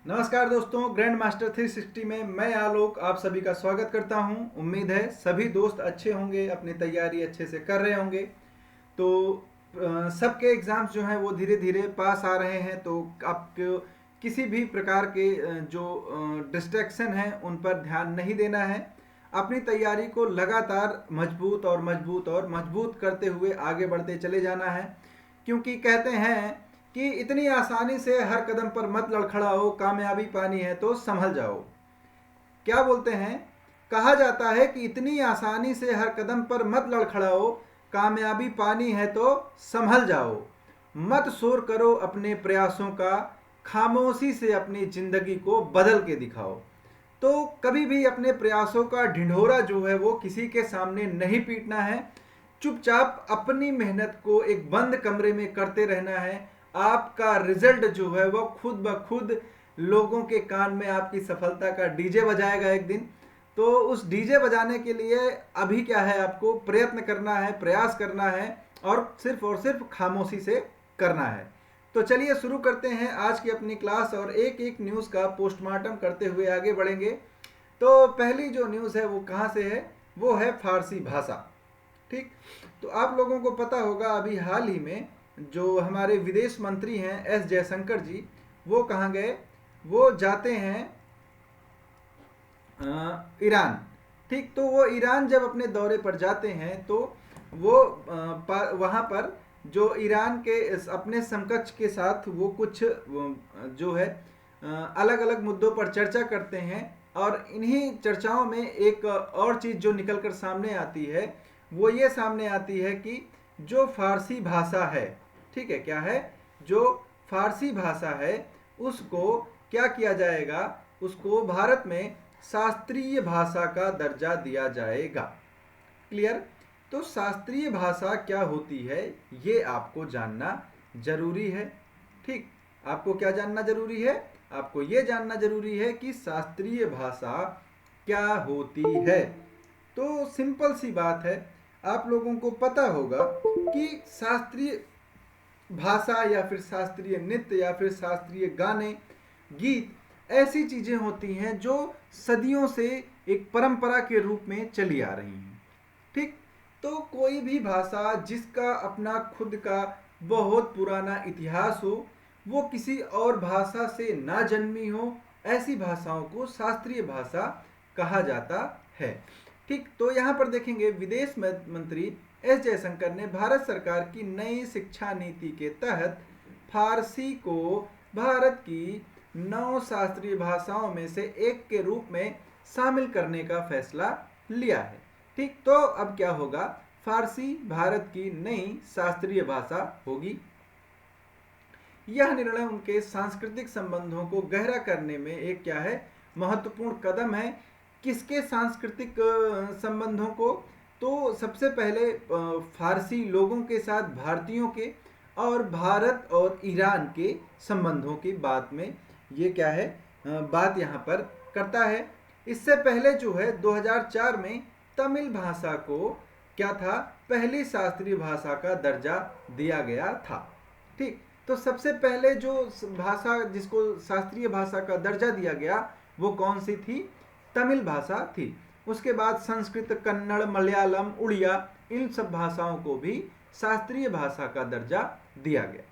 नमस्कार दोस्तों, grand master 360 में मैं आलोक आप सभी का स्वागत करता हूं। उम्मीद है सभी दोस्त अच्छे होंगे, अपनी तैयारी अच्छे से कर रहे होंगे। तो सबके एग्ज़ाम्स जो हैं वो धीरे धीरे पास आ रहे हैं, तो आपको किसी भी प्रकार के जो डिस्ट्रैक्शन हैं उन पर ध्यान नहीं देना है। अपनी तैयारी को लगातार मजबूत और मजबूत और मजबूत करते हुए आगे बढ़ते चले जाना है, क्योंकि कहते हैं कि इतनी आसानी से हर कदम पर मत लड़खड़ाओ, कामयाबी पानी है तो संभल जाओ। क्या बोलते हैं? कहा जाता है कि इतनी आसानी से हर कदम पर मत लड़खड़ाओ, कामयाबी पानी है तो संभल जाओ। मत शोर करो अपने प्रयासों का, खामोशी से अपनी जिंदगी को बदल के दिखाओ। तो कभी भी अपने प्रयासों का ढिंढोरा जो है वो किसी के सामने नहीं पीटना है। चुपचाप अपनी मेहनत को एक बंद कमरे में करते रहना है। आपका रिजल्ट जो है वो खुद ब खुद लोगों के कान में आपकी सफलता का डीजे बजाएगा एक दिन। तो उस डीजे बजाने के लिए अभी क्या है, आपको प्रयत्न करना है, प्रयास करना है और सिर्फ खामोशी से करना है। तो चलिए शुरू करते हैं आज की अपनी क्लास और एक एक न्यूज़ का पोस्टमार्टम करते हुए आगे बढ़ेंगे। तो पहली जो न्यूज़ है वो कहाँ से है? वो है फारसी भाषा। ठीक, तो आप लोगों को पता होगा अभी हाल ही में जो हमारे विदेश मंत्री हैं एस जयशंकर जी, वो कहाँ गए? वो जाते हैं ईरान। ठीक, तो वो ईरान जब अपने दौरे पर जाते हैं तो वो वहाँ पर जो ईरान के अपने समकक्ष के साथ वो कुछ जो है अलग अलग मुद्दों पर चर्चा करते हैं। और इन्हीं चर्चाओं में एक और चीज़ जो निकल कर सामने आती है वो ये सामने आती है कि जो फारसी भाषा है, ठीक है, क्या है, जो फारसी भाषा है उसको क्या किया जाएगा, उसको भारत में शास्त्रीय भाषा का दर्जा दिया जाएगा। क्लियर? तो शास्त्रीय भाषा क्या होती है ये आपको जानना जरूरी है। ठीक, आपको क्या जानना जरूरी है? आपको ये जानना जरूरी है कि शास्त्रीय भाषा क्या होती है। तो सिंपल सी बात है, आप लोगों को पता होगा कि शास्त्रीय भाषा या फिर शास्त्रीय नृत्य या फिर शास्त्रीय गाने, गीत ऐसी चीजें होती हैं जो सदियों से एक परंपरा के रूप में चली आ रही हैं। ठीक, तो कोई भी भाषा जिसका अपना खुद का बहुत पुराना इतिहास हो, वो किसी और भाषा से ना जन्मी हो, ऐसी भाषाओं को शास्त्रीय भाषा कहा जाता है। ठीक, तो यहाँ पर देखेंगे विदेश मंत्री एस जयशंकर ने भारत सरकार की नई शिक्षा नीति के तहत फारसी को भारत की 9 शास्त्रीय भाषाओं में से एक के रूप में शामिल करने का फैसला लिया है। ठीक, तो अब क्या होगा, फारसी भारत की नई शास्त्रीय भाषा होगी। यह निर्णय उनके सांस्कृतिक संबंधों को गहरा करने में एक क्या है, महत्वपूर्ण कदम है। किसके सांस्कृतिक संबंधों को? तो सबसे पहले फारसी लोगों के साथ भारतीयों के और भारत और ईरान के संबंधों की बात में ये क्या है, बात यहाँ पर करता है। इससे पहले जो है 2004 में तमिल भाषा को क्या था, पहली शास्त्रीय भाषा का दर्जा दिया गया था। ठीक, तो सबसे पहले जो भाषा जिसको शास्त्रीय भाषा का दर्जा दिया गया वो कौन सी थी? तमिल भाषा थी। उसके बाद संस्कृत, कन्नड़, मलयालम, उड़िया, इन सब भाषाओं को भी शास्त्रीय भाषा का दर्जा दिया गया।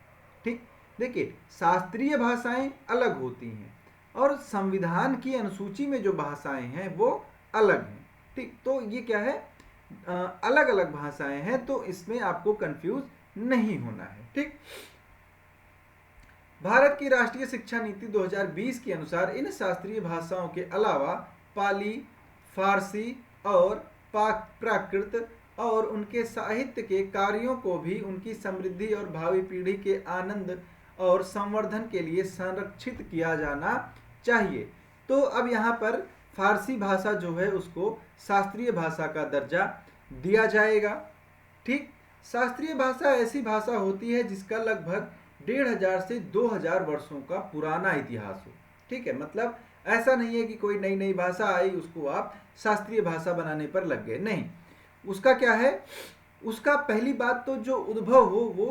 ठीक, देखिए शास्त्रीय भाषाएं अलग होती हैं और संविधान की अनुसूची में जो भाषाएं हैं वो अलग हैं। ठीक, तो ये क्या है, अलग अलग भाषाएं हैं, तो इसमें आपको कंफ्यूज नहीं होना है। ठीक, भारत की राष्ट्रीय शिक्षा नीति 2020 के अनुसार इन शास्त्रीय भाषाओं के अलावा पाली, फारसी और प्राकृत और उनके साहित्य के कार्यों को भी उनकी समृद्धि और भावी पीढ़ी के आनंद और संवर्धन के लिए संरक्षित किया जाना चाहिए। तो अब यहाँ पर फारसी भाषा जो है उसको शास्त्रीय भाषा का दर्जा दिया जाएगा। ठीक, शास्त्रीय भाषा ऐसी भाषा होती है जिसका लगभग 1500 से 2000 वर्षों का पुराना इतिहास हो। ठीक है, मतलब ऐसा नहीं है कि कोई नई नई भाषा आई उसको आप शास्त्रीय भाषा बनाने पर लग गए, नहीं। उसका क्या है, उसका पहली बात तो जो उद्भव हो वो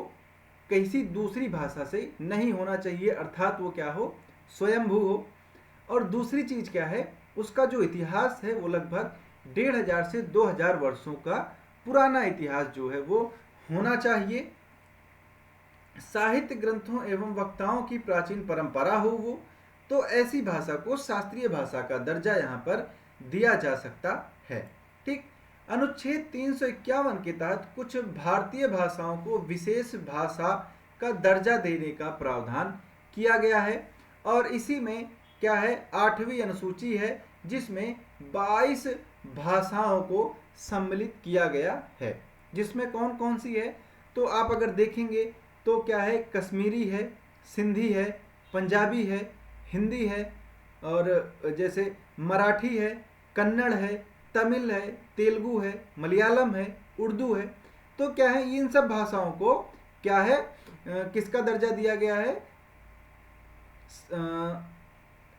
किसी दूसरी भाषा से नहीं होना चाहिए, अर्थात वो क्या हो, स्वयंभू हो। और दूसरी चीज क्या है, उसका जो इतिहास है वो लगभग 1500 से 2000 वर्षों का पुराना इतिहास जो है वो होना चाहिए। साहित्य ग्रंथों एवं वक्ताओं की प्राचीन परंपरा हो वो, तो ऐसी भाषा को शास्त्रीय भाषा का दर्जा यहाँ पर दिया जा सकता है। ठीक। अनुच्छेद 351 के तहत कुछ भारतीय भाषाओं को विशेष भाषा का दर्जा देने का प्रावधान किया गया है। और इसी में क्या है, 8वीं अनुसूची है जिसमें 22 भाषाओं को सम्मिलित किया गया है। जिसमें कौन कौन सी है, तो आप अगर देखेंगे तो क्या है, कश्मीरी है, सिंधी है, पंजाबी है, हिंदी है, और जैसे मराठी है, कन्नड़ है, तमिल है, तेलुगु है, मलयालम है, उर्दू है। तो क्या है, इन सब भाषाओं को क्या है, किसका दर्जा दिया गया है,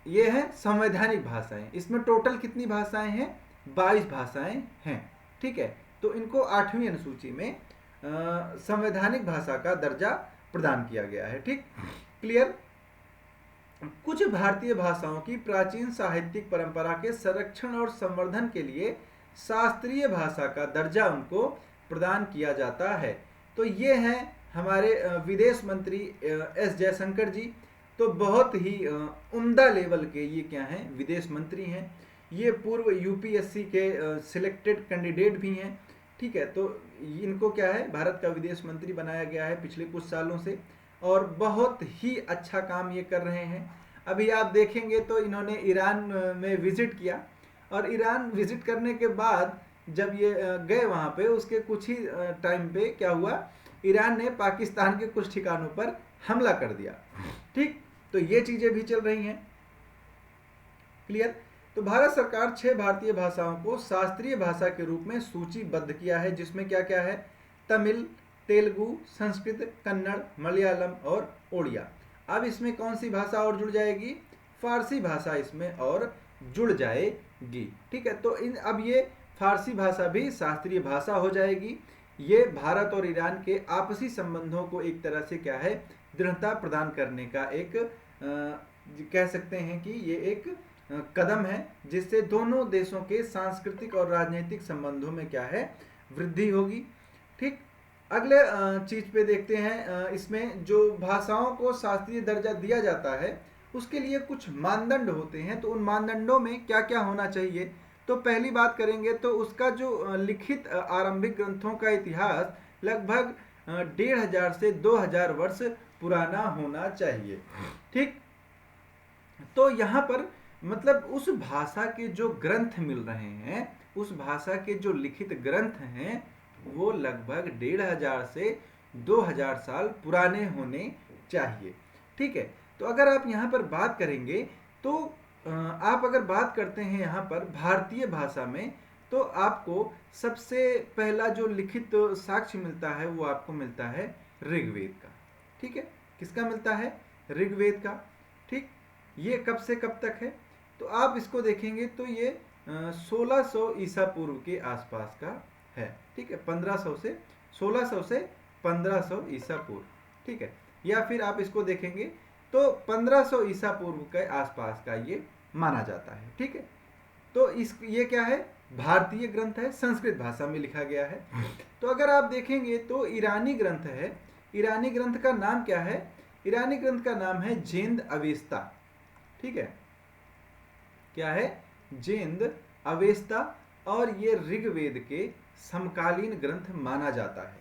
ये है संवैधानिक भाषाएं। इसमें टोटल कितनी भाषाएं हैं, 22 भाषाएं हैं। ठीक है, तो इनको 8वीं अनुसूची में संवैधानिक भाषा का दर्जा प्रदान किया गया है। ठीक, क्लियर। कुछ भारतीय भाषाओं की प्राचीन साहित्यिक परंपरा के संरक्षण और संवर्धन के लिए शास्त्रीय भाषा का दर्जा उनको प्रदान किया जाता है। तो ये हैं हमारे विदेश मंत्री एस जयशंकर जी। तो बहुत ही उम्दा लेवल के ये क्या हैं, विदेश मंत्री हैं। ये पूर्व यूपीएससी के सिलेक्टेड कैंडिडेट भी हैं। ठीक है, तो इनको क्या है, भारत का विदेश मंत्री बनाया गया है पिछले कुछ सालों से, और बहुत ही अच्छा काम ये कर रहे हैं। अभी आप देखेंगे तो इन्होंने ईरान में विजिट किया, और ईरान विजिट करने के बाद जब ये गए वहाँ पे, उसके कुछ ही टाइम पे क्या हुआ, ईरान ने पाकिस्तान के कुछ ठिकानों पर हमला कर दिया। ठीक, तो ये चीज़ें भी चल रही हैं। क्लियर। तो भारत सरकार 6 भारतीय भाषाओं को शास्त्रीय भाषा के रूप में सूचीबद्ध किया है, जिसमें क्या क्या है, तमिल, तेलुगु, संस्कृत, कन्नड़, मलयालम और ओडिया। अब इसमें कौन सी भाषा और जुड़ जाएगी, फारसी भाषा इसमें और जुड़ जाएगी। ठीक है, तो अब ये फारसी भाषा भी शास्त्रीय भाषा हो जाएगी। ये भारत और ईरान के आपसी संबंधों को एक तरह से क्या है, दृढ़ता प्रदान करने का एक कह सकते हैं कि ये एक कदम है, जिससे दोनों देशों के सांस्कृतिक और राजनीतिक संबंधों में क्या है, वृद्धि होगी। ठीक, अगले चीज पे देखते हैं। इसमें जो भाषाओं को शास्त्रीय दर्जा दिया जाता है उसके लिए कुछ मानदंड होते हैं। तो उन मानदंडों में क्या क्या होना चाहिए, तो पहली बात करेंगे तो उसका जो लिखित आरंभिक ग्रंथों का इतिहास लगभग 1500 से 2000 वर्ष पुराना होना चाहिए। ठीक, तो यहाँ पर मतलब उस भाषा के जो ग्रंथ मिल रहे हैं, उस भाषा के जो लिखित ग्रंथ हैं वो लगभग 1500 से 2000 साल पुराने होने चाहिए। ठीक है, तो अगर आप यहाँ पर बात करेंगे तो आप अगर बात करते हैं यहाँ पर भारतीय भाषा में, तो आपको सबसे पहला जो लिखित साक्ष्य मिलता है वो आपको मिलता है ऋग्वेद का। ठीक है, किसका मिलता है, ऋग्वेद का। ठीक, ये कब से कब तक है, तो आप इसको देखेंगे तो ये 1600 ईसा पूर्व के आसपास का है। ठीक है, 1500 से 1600 से 1500 ईसा पूर्व। ठीक है, या फिर आप इसको देखेंगे तो 1500 ईसा पूर्व के आसपास का ये माना जाता है। ठीक है, तो ये क्या है, भारतीय ग्रंथ है, संस्कृत भाषा में लिखा गया है। तो अगर आप देखेंगे तो ईरानी ग्रंथ है। ईरानी ग्रंथ का नाम क्या है, ईरानी ग्रंथ का नाम है जेंद अवेस्ता। ठीक है, क्या है, जेंद अवेस्ता, और ये ऋग्वेद के समकालीन ग्रंथ माना जाता है।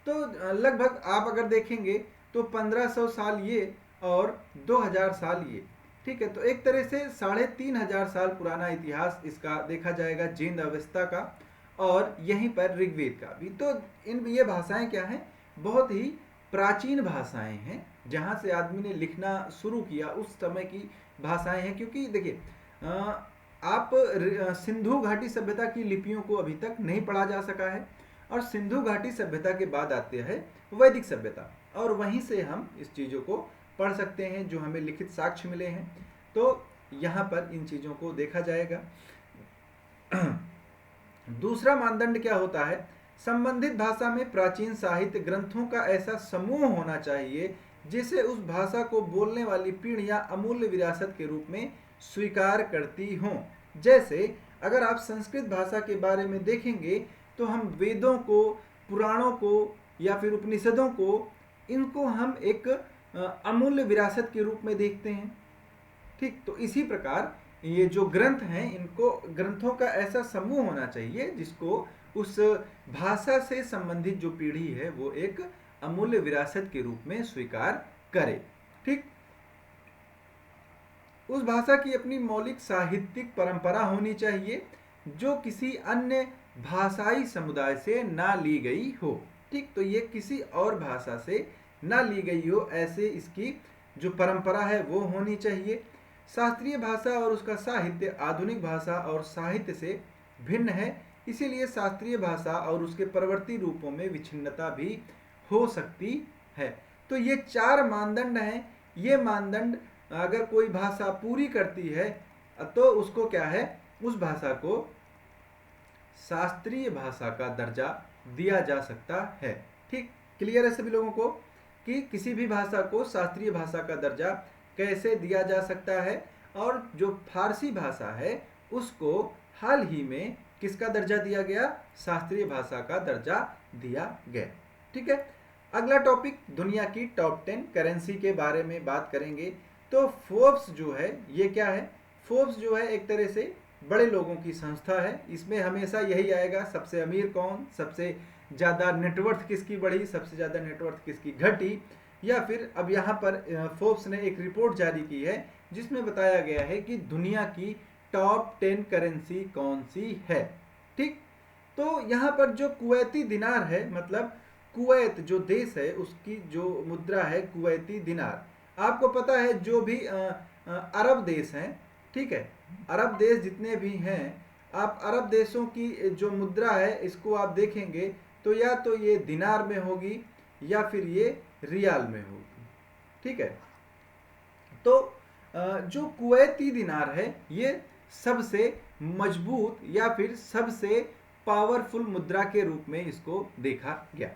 तो लगभग आप अगर देखेंगे तो 1500 साल ये और 2000 साल ये। ठीक है, तो एक तरह से 3500 साल पुराना इतिहास इसका देखा जाएगा, जेंद अवेस्ता का, और यहीं पर ऋग्वेद का भी। तो ये भाषाएं क्या हैं, बहुत ही प्राचीन भाषाएं हैं, जहाँ से आदमी ने लिखना शुरू किया उस समय की भाषाएं हैं। क्योंकि देखिए आप सिंधु घाटी सभ्यता की लिपियों को अभी तक नहीं पढ़ा जा सका है, और सिंधु घाटी सभ्यता के बाद आते हैं वैदिक सभ्यता, और वहीं से हम इस चीज़ों को पढ़ सकते हैं जो हमें लिखित साक्ष्य मिले हैं। तो यहाँ पर इन चीज़ों को देखा जाएगा। दूसरा मानदंड क्या होता है, संबंधित भाषा में प्राचीन साहित्य ग्रंथों का ऐसा समूह होना चाहिए जिसे उस भाषा को बोलने वाली पीढ़ियां अमूल्य विरासत के रूप में स्वीकार करती हों। जैसे अगर आप संस्कृत भाषा के बारे में देखेंगे तो हम वेदों को, पुराणों को या फिर उपनिषदों को, इनको हम एक अमूल्य विरासत के रूप में देखते हैं। ठीक, तो इसी प्रकार ये जो ग्रंथ हैं, इनको ग्रंथों का ऐसा समूह होना चाहिए जिसको उस भाषा से संबंधित जो पीढ़ी है वो एक अमूल्य विरासत के रूप में स्वीकार करे। ठीक, उस भाषा की अपनी मौलिक साहित्यिक परंपरा होनी चाहिए जो किसी अन्य भाषाई समुदाय से ना ली गई हो। ठीक, तो ये किसी और भाषा से ना ली गई हो, ऐसे इसकी जो परंपरा है वो होनी चाहिए। शास्त्रीय भाषा और उसका साहित्य आधुनिक भाषा और साहित्य से भिन्न है, इसीलिए शास्त्रीय भाषा और उसके परवर्ती रूपों में विच्छिन्नता भी हो सकती है। तो ये 4 मानदंड हैं। ये मानदंड अगर कोई भाषा पूरी करती है तो उसको क्या है, उस भाषा को शास्त्रीय भाषा का दर्जा दिया जा सकता है। ठीक, क्लियर है सभी लोगों को कि किसी भी भाषा को शास्त्रीय भाषा का दर्जा कैसे दिया जा सकता है। और जो फारसी भाषा है उसको हाल ही में किसका दर्जा दिया गया, शास्त्रीय भाषा का दर्जा दिया गया। ठीक है, अगला टॉपिक दुनिया की टॉप 10 करेंसी के बारे में बात करेंगे। तो फोर्ब्स जो है ये क्या है, फोर्ब्स जो है एक तरह से बड़े लोगों की संस्था है। इसमें हमेशा यही आएगा, सबसे अमीर कौन, सबसे ज़्यादा नेटवर्थ किसकी बढ़ी, सबसे ज़्यादा नेटवर्थ किसकी घटी। या फिर अब यहाँ पर फोर्ब्स ने एक रिपोर्ट जारी की है जिसमें बताया गया है कि दुनिया की टॉप 10 करेंसी कौन सी है। ठीक, तो यहाँ पर जो कुवैती दिनार है, मतलब कुवैत जो देश है उसकी जो मुद्रा है कुवैती दिनार। आपको पता है जो भी अरब देश हैं, ठीक है, अरब देश जितने भी हैं, आप अरब देशों की जो मुद्रा है इसको आप देखेंगे तो या तो ये दिनार में होगी या फिर ये रियाल में होगी। ठीक है, तो जो कुवैती दिनार है ये सबसे मजबूत या फिर सबसे पावरफुल मुद्रा के रूप में इसको देखा गया।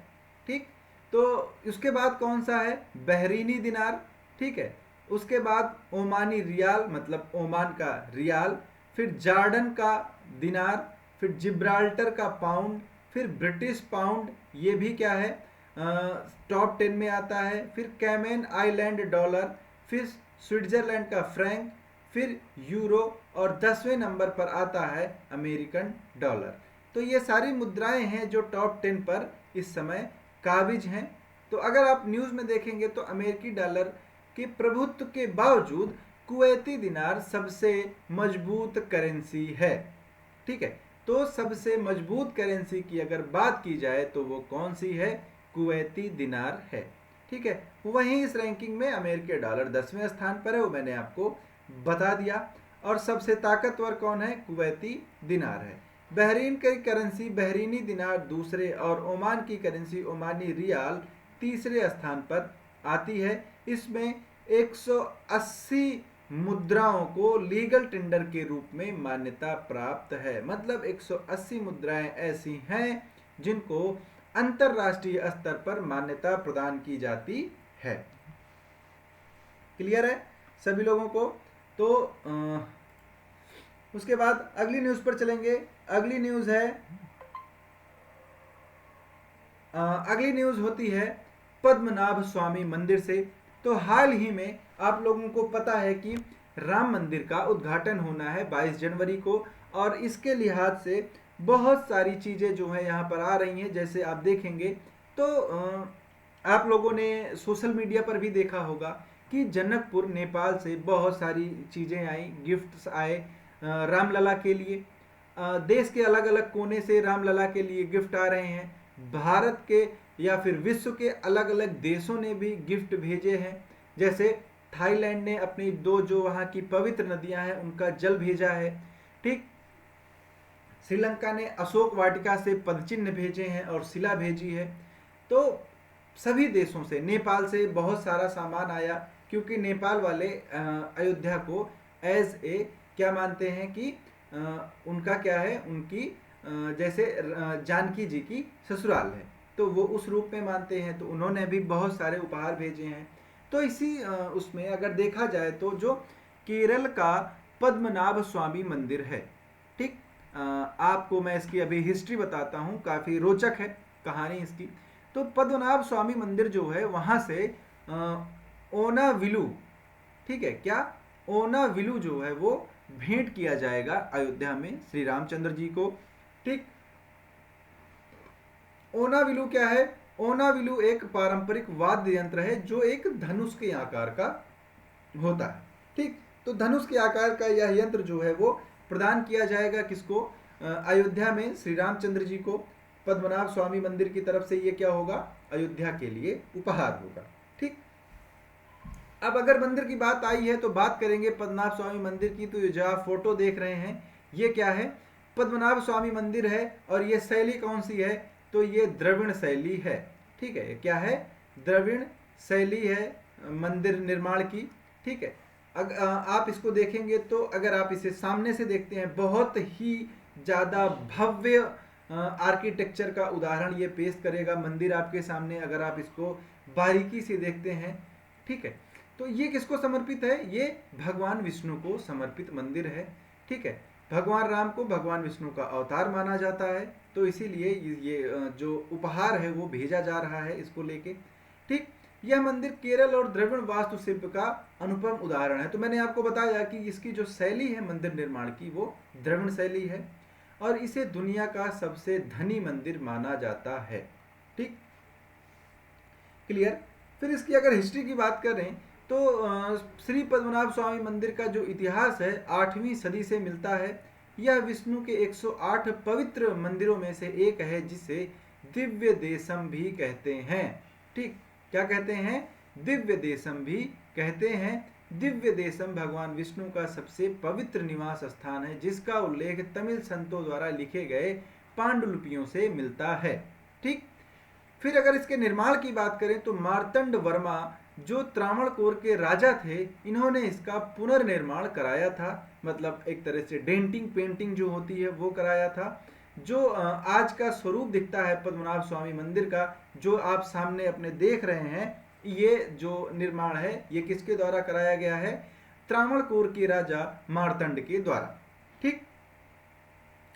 ठीक, तो उसके बाद कौन सा है, बहरीनी दिनार। ठीक है, उसके बाद ओमानी रियाल, मतलब ओमान का रियाल, फिर जॉर्डन का दिनार, फिर जिब्राल्टर का पाउंड, फिर ब्रिटिश पाउंड, ये भी क्या है टॉप 10 में आता है। फिर कैमेन आइलैंड डॉलर, फिर स्विट्जरलैंड का फ्रैंक, फिर यूरो, और 10वें नंबर पर आता है अमेरिकन डॉलर। तो ये सारी मुद्राएं हैं जो टॉप 10 पर इस समय काबिज हैं। तो अगर आप न्यूज़ में देखेंगे तो अमेरिकी डॉलर के प्रभुत्व के बावजूद कुवैती दिनार सबसे मजबूत करेंसी है। ठीक है, तो सबसे मजबूत करेंसी की अगर बात की जाए तो वो कौन सी है, कुवैती दिनार है। ठीक है, वहीं इस रैंकिंग में अमेरिकी डॉलर 10वें स्थान पर है, वो मैंने आपको बता दिया। और सबसे ताकतवर कौन है, कुवैती दिनार है। बहरीन की करेंसी बहरीनी दिनार दूसरे, और ओमान की करेंसी ओमानी रियाल तीसरे स्थान पर आती है। इसमें 180 मुद्राओं को लीगल टेंडर के रूप में मान्यता प्राप्त है, मतलब 180 मुद्राएं ऐसी हैं जिनको अंतरराष्ट्रीय स्तर पर मान्यता प्रदान की जाती है। क्लियर है सभी लोगों को? तो उसके बाद अगली न्यूज़ पर चलेंगे। अगली न्यूज़ है अगली न्यूज़ होती है पद्मनाभ स्वामी मंदिर से। तो हाल ही में आप लोगों को पता है कि राम मंदिर का उद्घाटन होना है 22 जनवरी को, और इसके लिहाज से बहुत सारी चीज़ें जो हैं यहाँ पर आ रही हैं। जैसे आप देखेंगे तो आप लोगों ने सोशल मीडिया पर भी देखा होगा कि जनकपुर नेपाल से बहुत सारी चीज़ें आई, गिफ्ट्स आए रामलला के लिए। देश के अलग अलग कोने से रामलला के लिए गिफ्ट आ रहे हैं। भारत के या फिर विश्व के अलग अलग देशों ने भी गिफ्ट भेजे हैं। जैसे थाईलैंड ने अपनी 2 जो वहाँ की पवित्र नदियाँ हैं उनका जल भेजा है। ठीक, श्रीलंका ने अशोक वाटिका से पदचिन्ह भेजे हैं और शिला भेजी है। तो सभी देशों से, नेपाल से बहुत सारा सामान आया, क्योंकि नेपाल वाले अयोध्या को एज ए क्या मानते हैं कि उनका क्या है, उनकी जैसे जानकी जी की ससुराल है, तो वो उस रूप में मानते हैं। तो उन्होंने भी बहुत सारे उपहार भेजे हैं। तो इसी उसमें अगर देखा जाए तो जो केरल का पद्मनाभ स्वामी मंदिर है, ठीक, आपको मैं इसकी अभी हिस्ट्री बताता हूँ, काफ़ी रोचक है कहानी इसकी। तो पद्मनाभ स्वामी मंदिर जो है वहाँ से ओनाविलू, ठीक है, क्या ओनाविलू जो है वो भेंट किया जाएगा अयोध्या में श्री रामचंद्र जी को, ठीक। ओनाविलू क्या है? ओनाविलू एक पारंपरिक वाद्य यंत्र है जो एक धनुष के आकार का होता है, ठीक। तो धनुष के आकार का यह यंत्र जो है वो प्रदान किया जाएगा किसको? अयोध्या में श्री रामचंद्र जी को। पद्मनाभ स्वामी मंदिर की तरफ से ये क्या होगा? अयोध्या के लिए उपहार होगा, ठीक। अब अगर मंदिर की बात आई है तो बात करेंगे पद्मनाभ स्वामी मंदिर की। तो ये जो आप फोटो देख रहे हैं ये क्या है? पद्मनाभ स्वामी मंदिर है। और ये शैली कौन सी है? तो ये द्रविड़ शैली है, ठीक है। क्या है? द्रविड़ शैली है मंदिर निर्माण की, ठीक है। आप इसको देखेंगे तो अगर आप इसे सामने से देखते हैं बहुत ही ज़्यादा भव्य आर्किटेक्चर का उदाहरण ये पेश करेगा मंदिर आपके सामने, अगर आप इसको बारीकी से देखते हैं, ठीक है। तो ये किसको समर्पित है? ये भगवान विष्णु को समर्पित मंदिर है, ठीक है। भगवान राम को भगवान विष्णु का अवतार माना जाता है, तो इसीलिए ये जो उपहार है वो भेजा जा रहा है इसको लेके, ठीक। यह मंदिर केरल और द्रविड़ वास्तुशिल्प का अनुपम उदाहरण है। तो मैंने आपको बताया कि इसकी जो शैली है मंदिर निर्माण की वो द्रविड़ शैली है और इसे दुनिया का सबसे धनी मंदिर माना जाता है, ठीक, क्लियर। फिर इसकी अगर हिस्ट्री की बात करें तो श्री पद्मनाभ स्वामी मंदिर का जो इतिहास है 8वीं सदी से मिलता है। यह विष्णु के 108 पवित्र मंदिरों में से एक है जिसे दिव्य देशम भी कहते हैं, ठीक। क्या कहते हैं? दिव्य देशम भी कहते हैं। दिव्य देशम भगवान विष्णु का सबसे पवित्र निवास स्थान है जिसका उल्लेख तमिल संतों द्वारा लिखे गए पांडुलिपियों से मिलता है, ठीक। फिर अगर इसके निर्माण की बात करें तो मार्तंड वर्मा जो त्रावणकोर के राजा थे, इन्होंने इसका पुनर्निर्माण कराया था, मतलब एक तरह से डेंटिंग पेंटिंग जो होती है वो कराया था। जो आज का स्वरूप दिखता है पद्मनाभ स्वामी मंदिर का, जो आप सामने अपने देख रहे हैं, ये जो निर्माण है ये किसके द्वारा कराया गया है? त्रावणकोर के राजा मार्तंड के द्वारा, ठीक।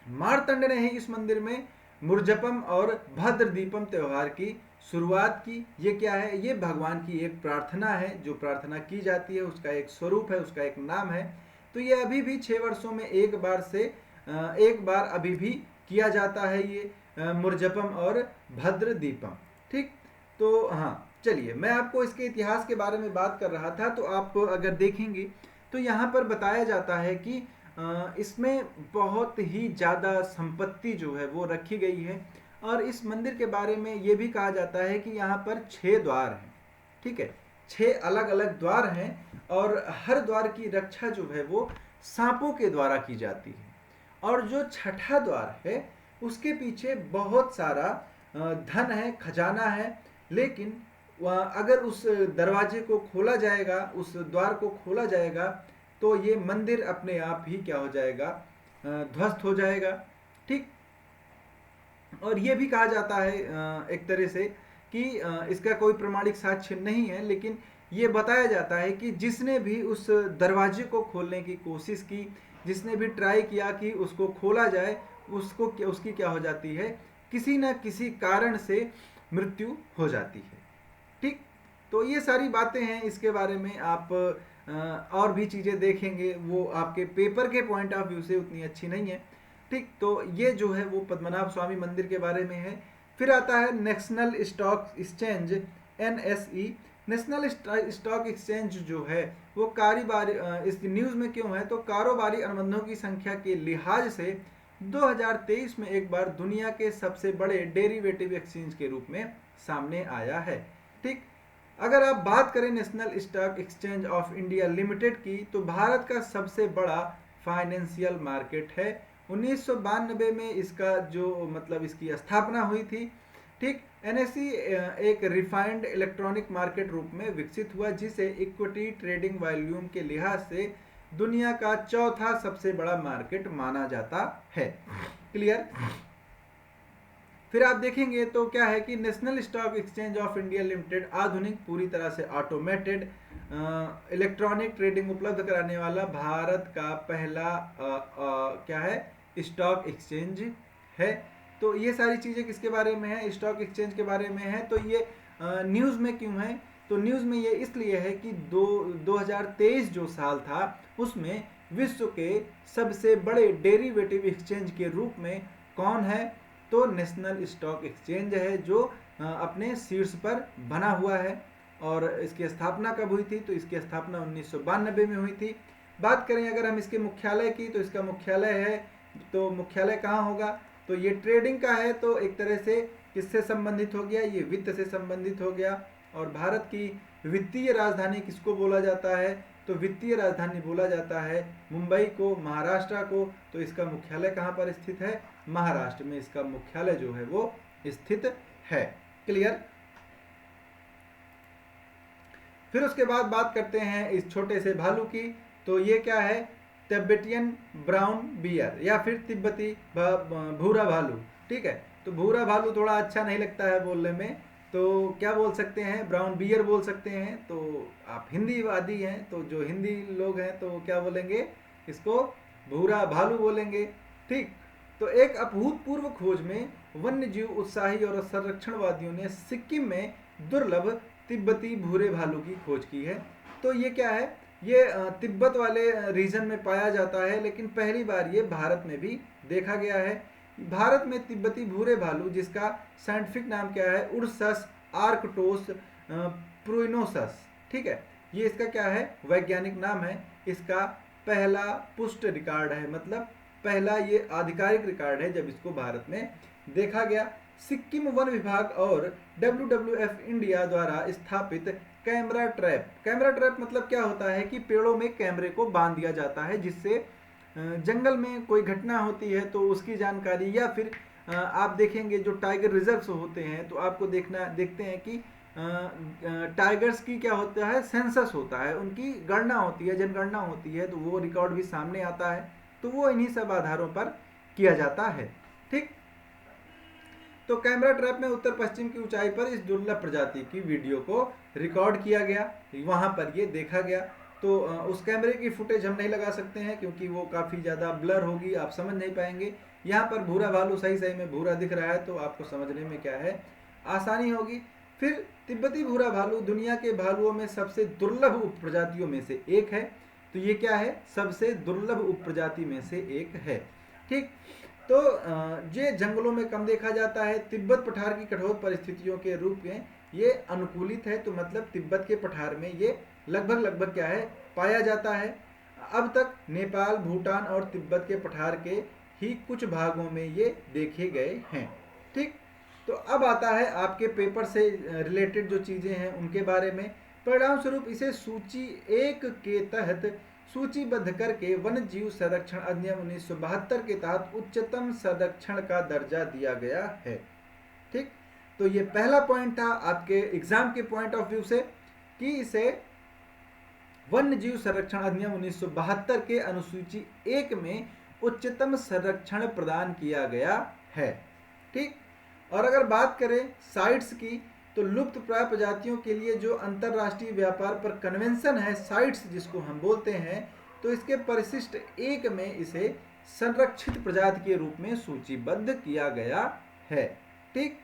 मार्तंड ने ही इस मंदिर में मुर्जपम और भद्र दीपम त्योहार की शुरुआत की। ये क्या है? ये भगवान की एक प्रार्थना है, जो प्रार्थना की जाती है उसका एक स्वरूप है, उसका एक नाम है। तो ये अभी भी 6 वर्षों में एक बार अभी भी किया जाता है ये मुर्जपम और भद्र दीपम, ठीक। तो हाँ, चलिए मैं आपको इसके इतिहास के बारे में बात कर रहा था। तो आप अगर देखेंगे तो यहाँ पर बताया जाता है कि इसमें बहुत ही ज़्यादा संपत्ति जो है वो रखी गई है। और इस मंदिर के बारे में ये भी कहा जाता है कि यहाँ पर 6 द्वार हैं, ठीक है। 6 अलग अलग द्वार हैं और हर द्वार की रक्षा जो है वो सांपों के द्वारा की जाती है। और जो छठा द्वार है उसके पीछे बहुत सारा धन है, खजाना है, लेकिन अगर उस दरवाजे को खोला जाएगा, उस द्वार को खोला जाएगा तो ये मंदिर अपने आप ही क्या हो जाएगा? ध्वस्त हो जाएगा, ठीक। और ये भी कहा जाता है एक तरह से कि इसका कोई प्रमाणिक साक्ष्य नहीं है, लेकिन ये बताया जाता है कि जिसने भी उस दरवाजे को खोलने की कोशिश की, जिसने भी ट्राई किया कि उसको खोला जाए, उसकी क्या हो जाती है? किसी न किसी कारण से मृत्यु हो जाती है, ठीक। तो ये सारी बातें हैं इसके बारे में। आप और भी चीज़ें देखेंगे वो आपके पेपर के पॉइंट ऑफ व्यू से उतनी अच्छी नहीं है, ठीक। तो ये जो है वो पद्मनाभ स्वामी मंदिर के बारे में है। फिर आता है national stock exchange, NSE। National stock exchange जो है वो कारोबारी, इस न्यूज़ में क्यों है? तो कारोबारी अनुबंधों की संख्या के लिहाज से 2023 में एक बार दुनिया के सबसे बड़े डेरिवेटिव एक्सचेंज के रूप में सामने आया है, ठीक। अगर आप बात करें national stock exchange of India limited की, तो भारत का सबसे बड़ा फाइनेंशियल मार्केट है। 1992 में इसका जो मतलब इसकी स्थापना हुई थी, ठीक। NSE एक रिफाइंड इलेक्ट्रॉनिक मार्केट रूप में विकसित हुआ जिसे इक्विटी ट्रेडिंग वॉल्यूम के लिहाज से दुनिया का चौथा सबसे बड़ा मार्केट माना जाता है, क्लियर। फिर आप देखेंगे तो क्या है कि national stock exchange of India limited आधुनिक, पूरी तरह से ऑटोमेटेड इलेक्ट्रॉनिक ट्रेडिंग उपलब्ध कराने वाला भारत का पहला क्या है, स्टॉक एक्सचेंज है। तो ये सारी चीज़ें किसके बारे में है, स्टॉक एक्सचेंज के बारे में है। तो ये न्यूज़ में क्यों है, तो न्यूज़ में ये इसलिए है कि 2023 जो साल था उसमें विश्व के सबसे बड़े डेरिवेटिव एक्सचेंज के रूप में कौन है, तो नेशनल स्टॉक एक्सचेंज है, जो अपने शीर्ष पर बना हुआ है। और इसकी स्थापना कब हुई थी, तो इसकी स्थापना 1992 में हुई थी। बात करें अगर हम इसके मुख्यालय की, तो इसका मुख्यालय है, तो मुख्यालय कहाँ होगा, तो ये ट्रेडिंग का है, तो एक तरह से किससे संबंधित हो गया, ये वित्त से संबंधित हो गया। और भारत की वित्तीय राजधानी किसको बोला जाता है, तो वित्तीय राजधानी बोला जाता है मुंबई को, महाराष्ट्र को। तो इसका मुख्यालय कहाँ पर स्थित है, महाराष्ट्र में इसका मुख्यालय जो है वो स्थित है। क्लियर। फिर उसके बाद बात करते हैं इस छोटे से भालू की। तो ये क्या है, तिब्बतियन ब्राउन बियर या फिर तिब्बती भूरा भालू। ठीक है, तो भूरा भालू थोड़ा अच्छा नहीं लगता है बोलने में, तो क्या बोल सकते हैं, ब्राउन बियर बोल सकते हैं। तो आप हिंदीवादी हैं, तो जो हिंदी लोग हैं तो क्या बोलेंगे, इसको भूरा भालू बोलेंगे। ठीक, तो एक अभूतपूर्व खोज में वन्य जीव उत्साही और संरक्षणवादियों ने सिक्किम में दुर्लभ तिब्बती भूरे भालू की खोज की है। तो ये क्या है, ये तिब्बत वाले रीजन में पाया जाता है, लेकिन पहली बार ये भारत में भी देखा गया है। भारत में तिब्बती भूरे भालू, जिसका साइंटिफिक नाम क्या है, उर्सस आर्कटोस प्रुइनोसस। ठीक है, ये इसका क्या है, वैज्ञानिक नाम है। इसका पहला पुष्ट रिकॉर्ड है, मतलब पहला ये आधिकारिक रिकॉर्ड है जब इसको भारत में देखा गया। सिक्किम वन विभाग और WWF इंडिया द्वारा स्थापित कैमरा ट्रैप। कैमरा ट्रैप मतलब क्या होता है कि पेड़ों में कैमरे को बांध दिया जाता है, जिससे जंगल में कोई घटना होती है तो उसकी जानकारी, या फिर आप देखेंगे जो टाइगर रिजर्व्स होते हैं तो आपको देखते हैं कि टाइगर्स की क्या होता है, सेंसस होता है, उनकी गणना होती है, जनगणना होती है, तो वो रिकॉर्ड भी सामने आता है। तो वो इन्हीं सब आधारों पर किया जाता है। ठीक, तो कैमरा ट्रैप में उत्तर पश्चिम की ऊंचाई पर इस दुर्लभ प्रजाति की वीडियो को रिकॉर्ड किया गया, वहां पर ये देखा गया। तो उस कैमरे की फुटेज हम नहीं लगा सकते हैं क्योंकि वो काफ़ी ज़्यादा ब्लर होगी, आप समझ नहीं पाएंगे। यहाँ पर भूरा भालू सही सही में भूरा दिख रहा है, तो आपको समझने में क्या है, आसानी होगी। फिर तिब्बती भूरा भालू दुनिया के भालुओं में सबसे दुर्लभ उप प्रजातियों में से एक है। तो ये क्या है, सबसे दुर्लभ उप प्रजाति में से एक है। ठीक, तो ये जंगलों में कम देखा जाता है। तिब्बत पठार की कठोर परिस्थितियों के रूप में ये अनुकूलित है, तो मतलब तिब्बत के पठार में ये लगभग क्या है, पाया जाता है। अब तक नेपाल, भूटान और तिब्बत के पठार के ही कुछ भागों में ये देखे गए हैं। ठीक, तो अब आता है आपके पेपर से रिलेटेड जो चीज़ें हैं उनके बारे में। परिणाम स्वरूप इसे सूची 1 के तहत सूचीबद्ध करके वन्य जीव संरक्षण अधिनियम 1972 के तहत उच्चतम संरक्षण का दर्जा दिया गया है। ठीक, तो ये पहला पॉइंट था आपके एग्जाम के पॉइंट ऑफ व्यू से कि इसे वन्य जीव संरक्षण अधिनियम 1972 के अनुसूची 1 में उच्चतम संरक्षण प्रदान किया गया है। ठीक, और अगर बात करें साइट्स की, तो लुप्त प्राय प्रजातियों के लिए जो अंतर्राष्ट्रीय व्यापार पर कन्वेंशन है, साइट्स जिसको हम बोलते हैं, तो इसके परिशिष्ट 1 में इसे संरक्षित प्रजाति के रूप में सूचीबद्ध किया गया है। ठीक,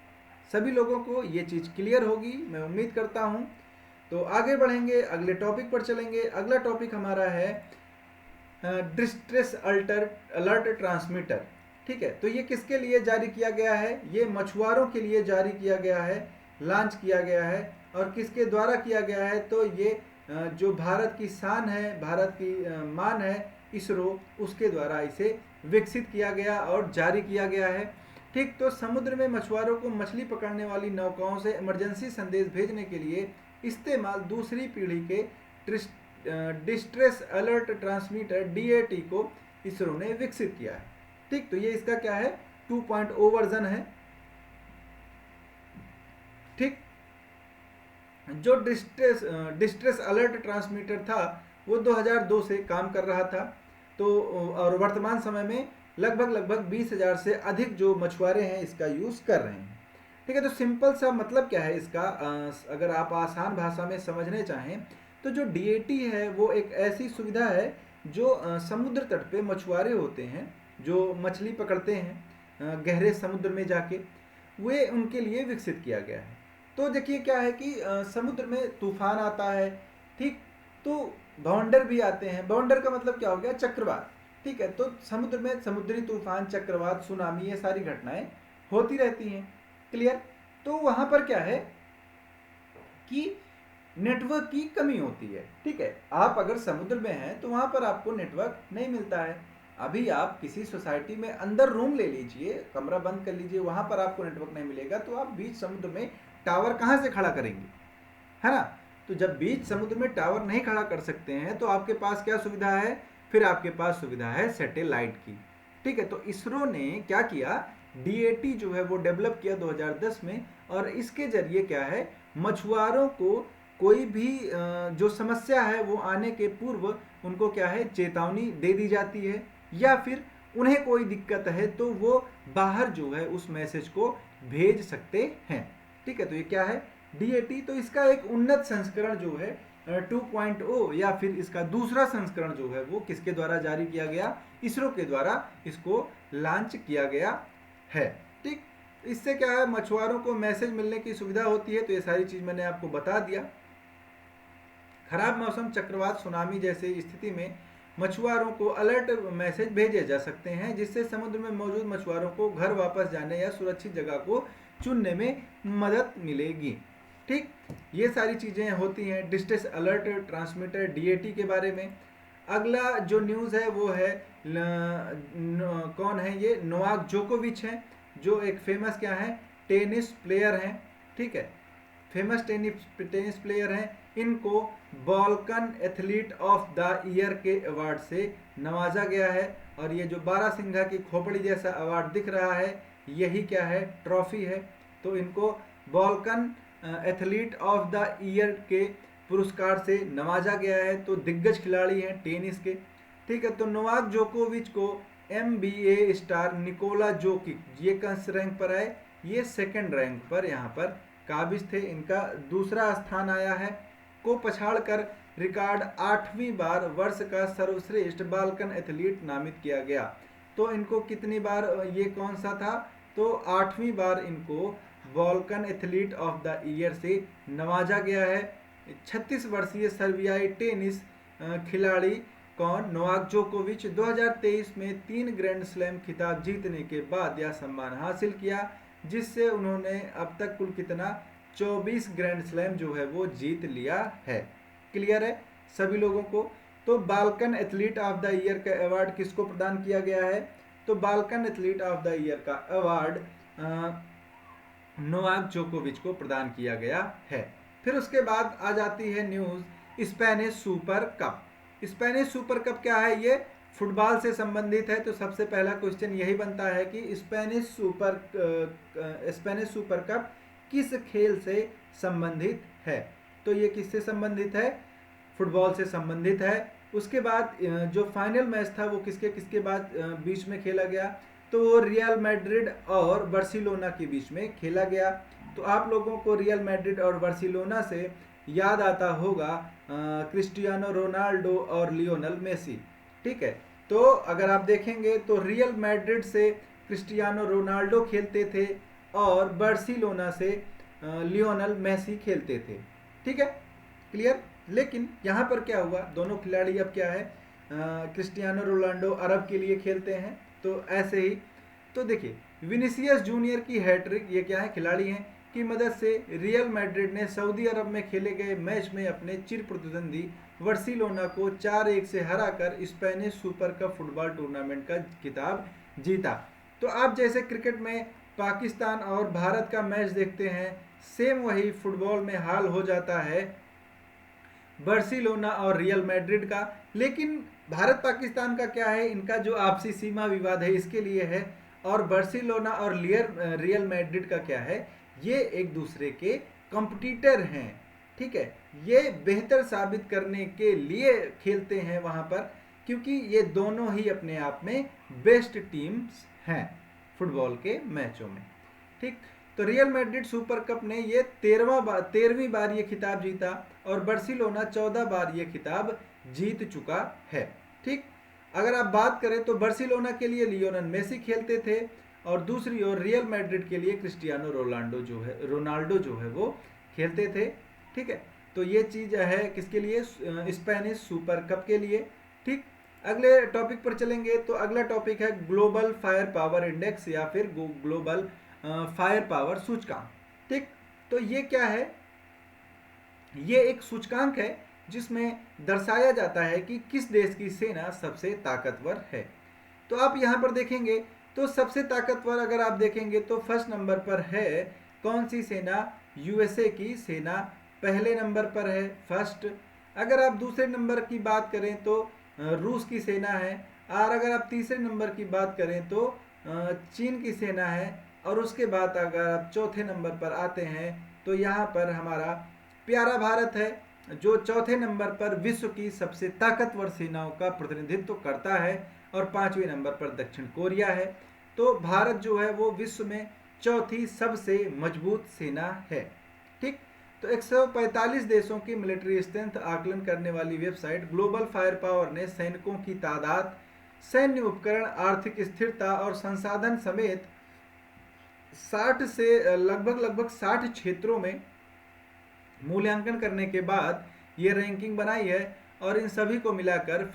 सभी लोगों को ये चीज़ क्लियर होगी, मैं उम्मीद करता हूँ। तो आगे बढ़ेंगे, अगले टॉपिक पर चलेंगे। अगला टॉपिक हमारा है डिस्ट्रेस अलर्ट ट्रांसमीटर। ठीक है, तो ये किसके लिए जारी किया गया है, ये मछुआरों के लिए जारी किया गया है, लॉन्च किया गया है। और किसके द्वारा किया गया है, तो ये जो भारत की शान है, भारत की मान है, इसरो, उसके द्वारा इसे विकसित किया गया और जारी किया गया है। ठीक, तो समुद्र में मछुआरों को मछली पकड़ने वाली नौकाओं से इमरजेंसी संदेश भेजने के लिए इस्तेमाल दूसरी पीढ़ी के डिस्ट्रेस अलर्ट ट्रांसमीटर DAT को इसरो ने विकसित किया है। ठीक, तो ये इसका क्या है, 2.0 वर्जन है। ठीक, जो डिस्ट्रेस अलर्ट ट्रांसमीटर था वो 2002 से काम कर रहा था। तो और वर्तमान समय में लगभग 20,000 से अधिक जो मछुआरे हैं इसका यूज़ कर रहे हैं। ठीक है, तो सिंपल सा मतलब क्या है इसका, अगर आप आसान भाषा में समझने चाहें तो जो डीएटी है वो एक ऐसी सुविधा है जो समुद्र तट पे मछुआरे होते हैं जो मछली पकड़ते हैं गहरे समुद्र में जाके, वे उनके लिए विकसित किया गया है। तो देखिए क्या है कि समुद्र में तूफान आता है, ठीक, तो बाउंडर भी आते हैं। बाउंडर का मतलब क्या हो गया, चक्रवात। ठीक है, तो समुद्र में समुद्री तूफान, चक्रवात, सुनामी, ये सारी घटनाएं होती रहती हैं। क्लियर। तो वहां पर क्या है कि नेटवर्क की कमी होती है। ठीक है, आप अगर समुद्र में हैं तो वहां पर आपको नेटवर्क नहीं मिलता है। अभी आप किसी सोसाइटी में अंदर रूम ले लीजिए, कमरा बंद कर लीजिए, वहां पर आपको नेटवर्क नहीं मिलेगा तो आप बीच समुद्र में टावर कहां से खड़ा करेंगे, है ना। तो जब बीच समुद्र में टावर नहीं खड़ा कर सकते हैं तो आपके पास क्या सुविधा है, फिर आपके पास सुविधा है सैटेलाइट की। ठीक है, तो इसरो ने क्या किया, डीएटी जो है वो डेवलप किया 2010 में, और इसके जरिए क्या है, मछुआरों को कोई भी जो समस्या है वो आने के पूर्व उनको क्या है, चेतावनी दे दी जाती है, या फिर उन्हें कोई दिक्कत है तो वो बाहर जो है उस मैसेज को भेज सकते हैं। ठीक है, तो ये क्या है, डीएटी। तो इसका एक उन्नत संस्करण जो है 2.0 या फिर इसका दूसरा संस्करण जो है वो किसके द्वारा जारी किया गया, इसरो के द्वारा इसको लॉन्च किया गया है। ठीक, इससे क्या है, मछुआरों को मैसेज मिलने की सुविधा होती है। तो ये सारी चीज मैंने आपको बता दिया। खराब मौसम, चक्रवात, सुनामी जैसे स्थिति में मछुआरों को अलर्ट मैसेज भेजे जा सकते हैं जिससे समुद्र में मौजूद मछुआरों को घर वापस जाने या सुरक्षित जगह को चुनने में मदद मिलेगी। ठीक, ये सारी चीजें होती हैं डिस्ट्रेस अलर्ट ट्रांसमीटर डीएटी के बारे में। अगला जो न्यूज़ है वो है कौन है ये, नोवाक जोकोविच हैं, जो एक फेमस क्या है, टेनिस प्लेयर हैं। ठीक है, फेमस टेनिस प्लेयर हैं। इनको Balkan athlete of the year के अवार्ड से नवाजा गया है, और ये जो बारहसिंघा की खोपड़ी जैसा अवार्ड दिख रहा है यही क्या है, ट्रॉफी है। तो इनको Balkan athlete of the year के पुरस्कार से नवाजा गया है। तो दिग्गज खिलाड़ी हैं टेनिस के। ठीक है, तो नोवाक जोकोविच को NBA स्टार निकोला जोकिक, ये किस रैंक पर है, ये सेकंड रैंक पर यहाँ पर काबिज थे। इनका दूसरा स्थान आया है, को पछाड़कर रिकॉर्ड 8वीं बार वर्ष का सर्वश्रेष्ठ बाल्कन एथलीट नामित किया गया। तो इनको कितनी बार, ये कौन सा था, तो 8वीं बार इनको Balkan athlete of the year से नवाजा गया है। 36 वर्षीय सर्बियाई टेनिस खिलाड़ी कौन, नोवाक जोकोविच 2023 में 3 ग्रैंड स्लैम खिताब जीतने के बाद यह सम्मान हासिल किया, जिससे उन्होंने अब तक कुल कितना, 24 ग्रैंड स्लैम जो है वो जीत लिया है। क्लियर है सभी लोगों को। तो Balkan athlete of the year का अवार्ड किसको प्रदान किया गया है, तो Balkan athlete of the year का अवार्ड नोवाक जोकोविच को प्रदान किया गया है। फिर उसके बाद आ जाती है news Spanish super cup. Spanish super cup क्या है, ये फुटबॉल से संबंधित है। तो सबसे पहला क्वेश्चन यही बनता है कि स्पेनिश सुपर कप किस खेल से संबंधित है। तो ये किससे संबंधित है, फुटबॉल से संबंधित है। उसके बाद जो फाइनल मैच था वो किसके किसके बाद बीच में खेला गया, तो वो रियल मैड्रिड और बार्सिलोना के बीच में खेला गया। तो आप लोगों को रियल मैड्रिड और बार्सिलोना से याद आता होगा क्रिस्टियानो रोनाल्डो और लियोनल मेसी। ठीक है, तो अगर आप देखेंगे तो रियल मैड्रिड से क्रिस्टियानो रोनाल्डो खेलते थे और बार्सिलोना से लियोनल मेसी खेलते थे। ठीक है, क्लियर। लेकिन यहाँ पर क्या हुआ, दोनों खिलाड़ी अब क्या है, क्रिस्टियानो रोनाल्डो अरब के लिए खेलते हैं। तो ऐसे ही, तो देखिए विनीसियस जूनियर की हैट्रिक, ये क्या है, खिलाड़ी हैं, की मदद से रियल मैड्रिड ने सऊदी अरब में खेले गए मैच में अपने चिर प्रतिद्वंदी बार्सिलोना को 4-1 से हराकर Spanish super cup football tournament का खिताब जीता। तो आप जैसे क्रिकेट में पाकिस्तान और भारत का मैच देखते हैं, सेम वही फुटबॉल में हाल हो जाता है बार्सिलोना और रियल मैड्रिड का। लेकिन भारत पाकिस्तान का क्या है, इनका जो आपसी सीमा विवाद है इसके लिए है, और बार्सिलोना और रियल मैड्रिड का क्या है, ये एक दूसरे के कंपटीटर हैं। ठीक है, ये बेहतर साबित करने के लिए खेलते हैं वहाँ पर क्योंकि ये दोनों ही अपने आप में बेस्ट टीम्स हैं फुटबॉल के मैचों में। ठीक, तो रियल मैड्रिड सुपर कप ने ये 13वीं बार ये खिताब जीता और बार्सिलोना 14 बार ये खिताब जीत चुका है। ठीक, अगर आप बात करें तो बार्सिलोना के लिए लियोनेल मेसी खेलते थे और दूसरी ओर रियल मैड्रिड के लिए क्रिस्टियानो रोनाल्डो जो है वो खेलते थे। ठीक है, तो ये चीज़ है किसके लिए, स्पेनिश सुपर कप के लिए। ठीक, अगले टॉपिक पर चलेंगे तो अगला टॉपिक है ग्लोबल फायर पावर इंडेक्स या फिर ग्लोबल फायर पावर सूचकांक। ठीक, तो ये क्या है, ये एक सूचकांक है जिसमें दर्शाया जाता है कि किस देश की सेना सबसे ताकतवर है। तो आप यहाँ पर देखेंगे तो सबसे ताकतवर अगर आप देखेंगे तो फर्स्ट नंबर पर है कौन सी सेना, यूएसए की सेना पहले नंबर पर है, फर्स्ट। अगर आप दूसरे नंबर की बात करें तो रूस की सेना है, और अगर आप तीसरे नंबर की बात करें तो चीन की सेना है, और उसके बाद अगर आप चौथे नंबर पर आते हैं तो यहाँ पर हमारा प्यारा भारत है जो चौथे नंबर पर विश्व की सबसे ताकतवर सेनाओं का प्रतिनिधित्व करता है, और 5वें नंबर पर दक्षिण कोरिया है। तो भारत जो है वो विश्व में चौथी सबसे मजबूत सेना है। ठीक, तो 145 देशों की मिलिट्री स्ट्रेंथ आकलन करने वाली वेबसाइट ग्लोबल फायर पावर ने सैनिकों की तादाद, सैन्य उपकरण, आर्थिक स्थिरता और संसाधन समेत 60 से लगभग 60 क्षेत्रों में मूल्यांकन करने के बाद ये रैंकिंग बनाई है, और इन सभी को मिलाकर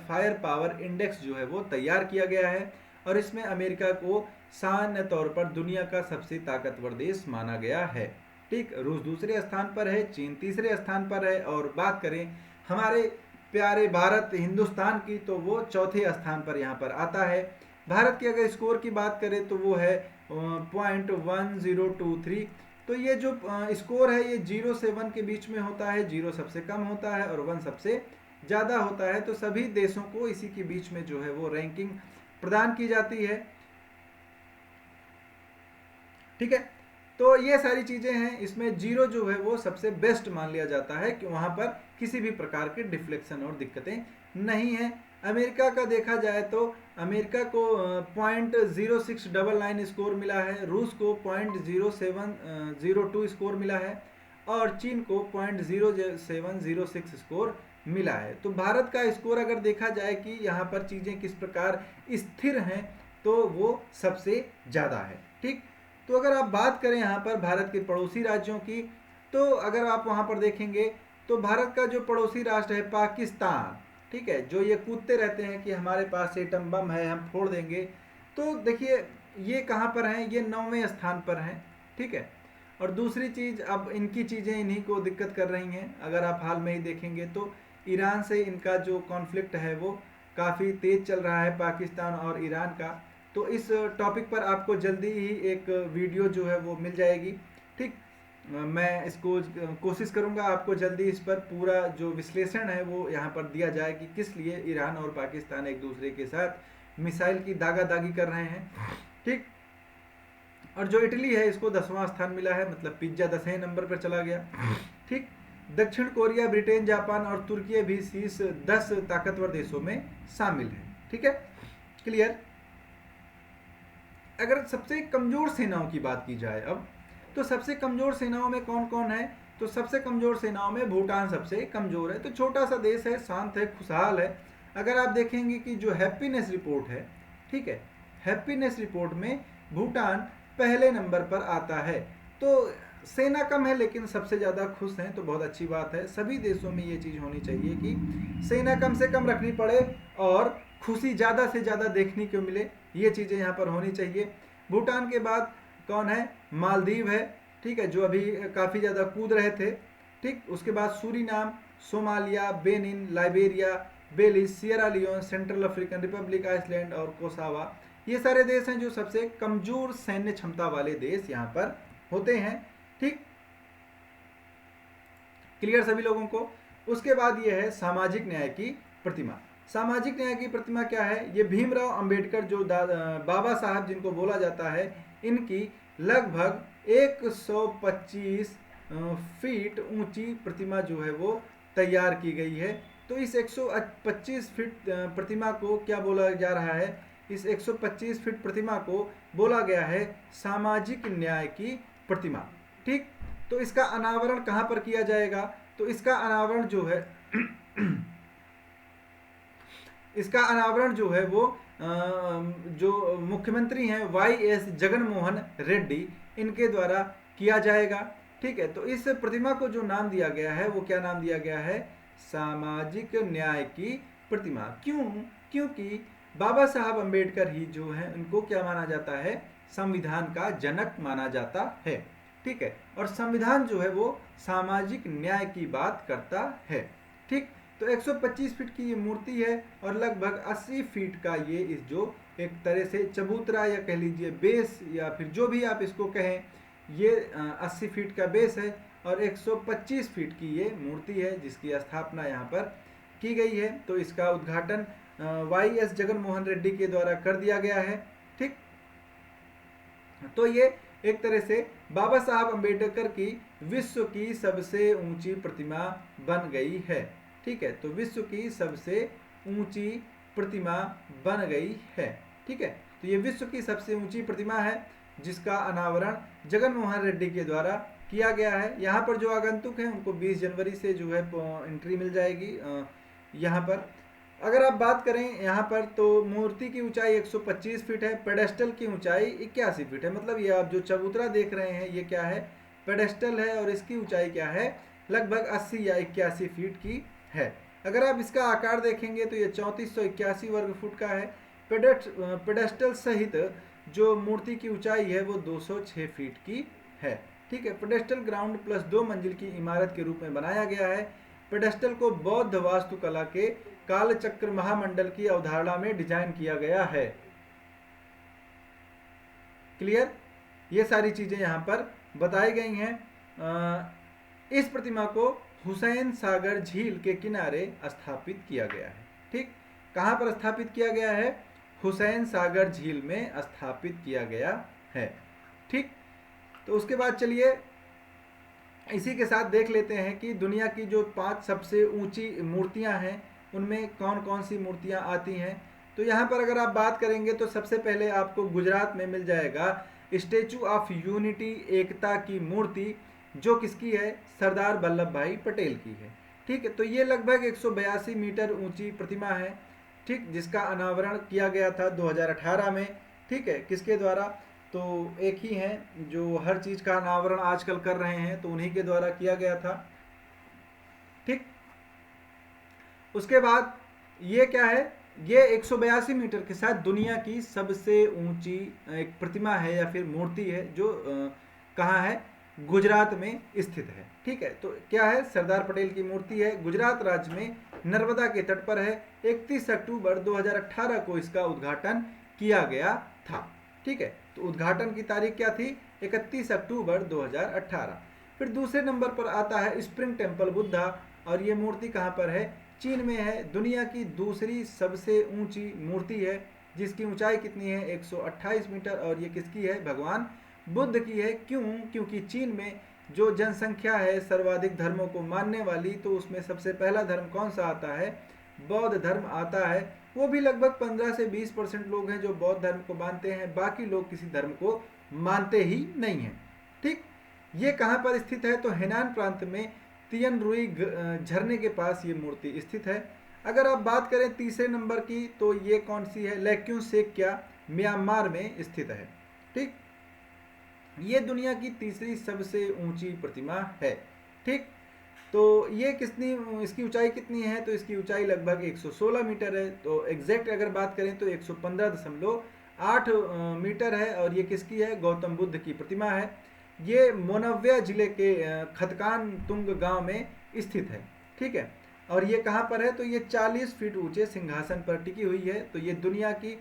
फायर पावर इंडेक्स जो है वो तैयार किया गया है, और इसमें अमेरिका को सामान्य तौर पर दुनिया का सबसे ताकतवर देश माना गया है। ठीक, रूस दूसरे स्थान पर है, चीन तीसरे स्थान पर है, और बात करें हमारे प्यारे भारत हिंदुस्तान की तो वो चौथे स्थान पर यहाँ पर आता है। भारत की अगर स्कोर की बात करें तो वो है 0.1023। तो ये जो स्कोर है ये 0 से 1 के बीच में होता है, 0 सबसे कम होता है और 1 सबसे ज़्यादा होता है। तो सभी देशों को इसी के बीच में जो है वो रैंकिंग प्रदान की जाती है। ठीक है, तो ये सारी चीज़ें हैं, इसमें 0 जो है वो सबसे बेस्ट मान लिया जाता है कि वहाँ पर किसी भी प्रकार के डिफ्लेक्शन और दिक्कतें नहीं हैं। अमेरिका का देखा जाए तो अमेरिका को 0.0699 स्कोर मिला है, रूस को 0.0702 स्कोर मिला है, और चीन को 0.0706 स्कोर मिला है। तो भारत का स्कोर अगर देखा जाए कि यहाँ पर चीज़ें किस प्रकार स्थिर हैं तो वो सबसे ज़्यादा है। ठीक, तो अगर आप बात करें यहाँ पर भारत के पड़ोसी राज्यों की, तो अगर आप वहाँ पर देखेंगे तो भारत का जो पड़ोसी राष्ट्र है पाकिस्तान, ठीक है, जो ये कूदते रहते हैं कि हमारे पास एटम बम है हम फोड़ देंगे, तो देखिए ये कहाँ पर हैं, ये 9वें स्थान पर हैं। ठीक है, और दूसरी चीज़, अब इनकी चीज़ें इन्हीं को दिक्कत कर रही हैं। अगर आप हाल में ही देखेंगे तो ईरान से इनका जो कॉन्फ्लिक्ट है वो काफ़ी तेज़ चल रहा है, पाकिस्तान और ईरान का। तो इस टॉपिक पर आपको जल्दी ही एक वीडियो जो है वो मिल जाएगी। ठीक, मैं इसको कोशिश करूंगा आपको जल्दी इस पर पूरा जो विश्लेषण है वो यहाँ पर दिया जाए कि किस लिए ईरान और पाकिस्तान एक दूसरे के साथ मिसाइल की दागादागी कर रहे हैं। ठीक, और जो इटली है इसको 10वां स्थान मिला है, मतलब पिज्जा 10वें नंबर पर चला गया। ठीक, दक्षिण कोरिया, ब्रिटेन, जापान और तुर्की भी शीर्ष 10 ताकतवर देशों में शामिल है। ठीक है, क्लियर। अगर सबसे कमजोर सेनाओं की बात की जाए अब, तो सबसे कमजोर सेनाओं में कौन कौन है, तो सबसे कमजोर सेनाओं में भूटान सबसे कमजोर है। तो छोटा सा देश है, शांत है, खुशहाल है। अगर आप देखेंगे कि जो हैप्पीनेस रिपोर्ट है, ठीक है, हैप्पीनेस रिपोर्ट में भूटान पहले नंबर पर आता है। तो सेना कम है लेकिन सबसे ज़्यादा खुश हैं, तो बहुत अच्छी बात है। सभी देशों में ये चीज़ होनी चाहिए कि सेना कम से कम रखनी पड़े और खुशी ज़्यादा से ज़्यादा देखने को मिले, ये चीज़ें यहाँ पर होनी चाहिए। भूटान के बाद कौन है, मालदीव है, ठीक है, जो अभी काफ़ी ज़्यादा कूद रहे थे। ठीक, उसके बाद Suriname, Somalia, Benin, Liberia, Belize, Sierra Leone, Central African Republic, Iceland और कोसावा, ये सारे देश हैं जो सबसे कमजोर सैन्य क्षमता वाले देश यहाँ पर होते हैं। ठीक, क्लियर सभी लोगों को। उसके बाद ये है सामाजिक न्याय की प्रतिमा। सामाजिक न्याय की प्रतिमा क्या है, ये भीमराव अंबेडकर जो बाबा साहब जिनको बोला जाता है, इनकी लगभग 125 फीट ऊंची प्रतिमा जो है वो तैयार की गई है। तो इस 125 फीट प्रतिमा को क्या बोला जा रहा है? इस 125 फीट प्रतिमा को बोला गया है सामाजिक न्याय की प्रतिमा। ठीक, तो इसका अनावरण कहाँ पर किया जाएगा? तो इसका अनावरण जो है इसका अनावरण जो है वो जो मुख्यमंत्री हैं YS जगनमोहन रेड्डी, इनके द्वारा किया जाएगा। ठीक है, तो इस प्रतिमा को जो नाम दिया गया है वो क्या नाम दिया गया है? सामाजिक न्याय की प्रतिमा। क्यों? क्योंकि बाबा साहब अम्बेडकर ही जो है उनको क्या माना जाता है? संविधान का जनक माना जाता है। ठीक है, और संविधान जो है वो सामाजिक न्याय की बात करता है। ठीक, तो 125 फीट की ये मूर्ति है और लगभग 80 फीट का ये इस जो एक तरह से चबूतरा या कह लीजिए बेस या फिर जो भी आप इसको कहें, ये 80 फीट का बेस है और 125 फीट की ये मूर्ति है जिसकी स्थापना यहाँ पर की गई है। तो इसका उद्घाटन YS जगनमोहन रेड्डी के द्वारा कर दिया गया है। ठीक, तो ये एक तरह से बाबा साहब अम्बेडकर की विश्व की सबसे ऊंची प्रतिमा बन गई है। ठीक है, तो विश्व की सबसे ऊंची प्रतिमा बन गई है। ठीक है, तो ये विश्व की सबसे ऊंची प्रतिमा है जिसका अनावरण जगनमोहन रेड्डी के द्वारा किया गया है। यहाँ पर जो आगंतुक हैं उनको 20 जनवरी से जो है एंट्री मिल जाएगी। यहाँ पर अगर आप बात करें यहाँ पर, तो मूर्ति की ऊंचाई 125 फीट है, पेडेस्टल की ऊंचाई 81 फीट है। मतलब ये आप जो चबूतरा देख रहे हैं ये क्या है? पेडेस्टल है और इसकी ऊंचाई क्या है? लगभग 80 या 81 फीट की है। अगर आप इसका आकार देखेंगे तो ये 3481 वर्ग फुट का है। पेडेस्टल सहित जो मूर्ति की ऊंचाई है वो 206 फीट की है। ठीक है, पेडेस्टल ग्राउंड प्लस 2 मंजिल की इमारत के रूप में बनाया गया है। पेडेस्टल को बौद्ध वास्तुकला के कालचक्र महामंडल की अवधारणा में डिजाइन किया गया है। क्लियर? ये सारी चीजें यहाँ पर बताई गई हैं। इस प्रतिमा को हुसैन सागर झील के किनारे स्थापित किया गया है। ठीक, कहाँ पर स्थापित किया गया है? हुसैन सागर झील में स्थापित किया गया है। ठीक, तो उसके बाद चलिए इसी के साथ देख लेते हैं कि दुनिया की जो 5 सबसे ऊंची मूर्तियां हैं उनमें कौन कौन सी मूर्तियां आती हैं। तो यहाँ पर अगर आप बात करेंगे तो सबसे पहले आपको गुजरात में मिल जाएगा स्टेचू ऑफ यूनिटी, एकता की मूर्ति, जो किसकी है? सरदार वल्लभ भाई पटेल की है। ठीक है, तो ये लगभग 182 मीटर ऊंची प्रतिमा है। ठीक, जिसका अनावरण किया गया था 2018 में। ठीक है, किसके द्वारा? तो एक ही हैं जो हर चीज का अनावरण आजकल कर रहे हैं, तो उन्हीं के द्वारा किया गया था। ठीक, उसके बाद ये क्या है? ये 182 मीटर के साथ दुनिया की सबसे ऊंची एक प्रतिमा है या फिर मूर्ति है जो कहाँ है? गुजरात में स्थित है। ठीक है, तो क्या है? सरदार पटेल की मूर्ति है, गुजरात राज्य में नर्मदा के तट पर है। 31 अक्टूबर 2018 को इसका उद्घाटन किया गया था। ठीक है, तो उद्घाटन की तारीख क्या थी? 31 अक्टूबर 2018। फिर दूसरे नंबर पर आता है स्प्रिंग टेम्पल बुद्धा, और ये मूर्ति कहाँ पर है? चीन में है। दुनिया की दूसरी सबसे ऊंची मूर्ति है जिसकी ऊंचाई कितनी है? 128 मीटर, और ये किसकी है? भगवान बुद्ध की है। क्यों? क्योंकि चीन में जो जनसंख्या है सर्वाधिक धर्मों को मानने वाली, तो उसमें सबसे पहला धर्म कौन सा आता है? बौद्ध धर्म आता है। वो भी लगभग 15 से 20% लोग हैं जो बौद्ध धर्म को मानते हैं, बाकी लोग किसी धर्म को मानते ही नहीं हैं। ठीक, ये कहाँ पर स्थित है? तो हेनान प्रांत में तियन रुई झरने के पास ये मूर्ति स्थित है। अगर आप बात करें तीसरे नंबर की, तो ये कौन सी है? लैक्यूं सेक्या, म्यांमार में स्थित है। ठीक, ये दुनिया की तीसरी सबसे ऊंची प्रतिमा है। ठीक, तो ये कितनी, इसकी ऊंचाई कितनी है? तो इसकी ऊंचाई लगभग 116 मीटर है। तो एग्जैक्ट अगर बात करें तो 115.8 मीटर है, और ये किसकी है? गौतम बुद्ध की प्रतिमा है। ये मोनव्या जिले के खतकान तुंग गांव में स्थित है। ठीक है, और ये कहाँ पर है? तो ये 40 फीट ऊंचे सिंहासन पर टिकी हुई है। तो ये दुनिया की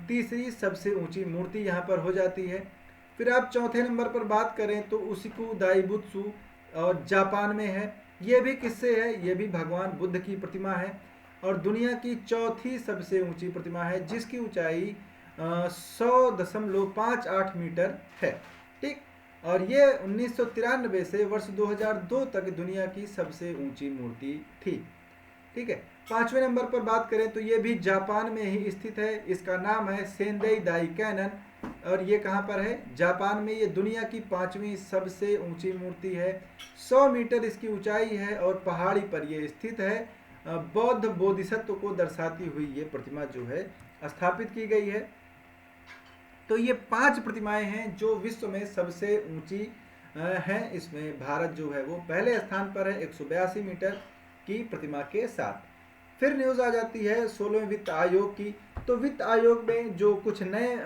तीसरी सबसे ऊंची मूर्ति यहाँ पर हो जाती है। फिर आप चौथे नंबर पर बात करें तो उसिकु दाइबुत्सु, और जापान में है। ये भी किससे है? ये भी भगवान बुद्ध की प्रतिमा है, और दुनिया की चौथी सबसे ऊंची प्रतिमा है जिसकी ऊंचाई 100.58 मीटर है। ठीक, और ये 1993 से वर्ष 2002 तक दुनिया की सबसे ऊंची मूर्ति थी। ठीक है। 5वें नंबर पर बात करें तो ये भी जापान में ही स्थित है, इसका नाम है सेंदाई दाई कैनन, और ये कहाँ पर है, जापान में। ये दुनिया की 5वीं सबसे ऊंची मूर्ति है, 100 मीटर इसकी ऊंचाई है और पहाड़ी पर ये स्थित है। बौद्ध बोधिसत्व को दर्शाती हुई ये प्रतिमा जो है स्थापित की गई है। तो ये 5 प्रतिमाएं हैं जो विश्व में सबसे ऊंची हैं। इसमें भारत जो है वो पहले स्थान पर है 182 मीटर की प्रतिमा के साथ। फिर न्यूज़ आ जाती है 16वें वित्त आयोग की। तो वित्त आयोग में जो कुछ नए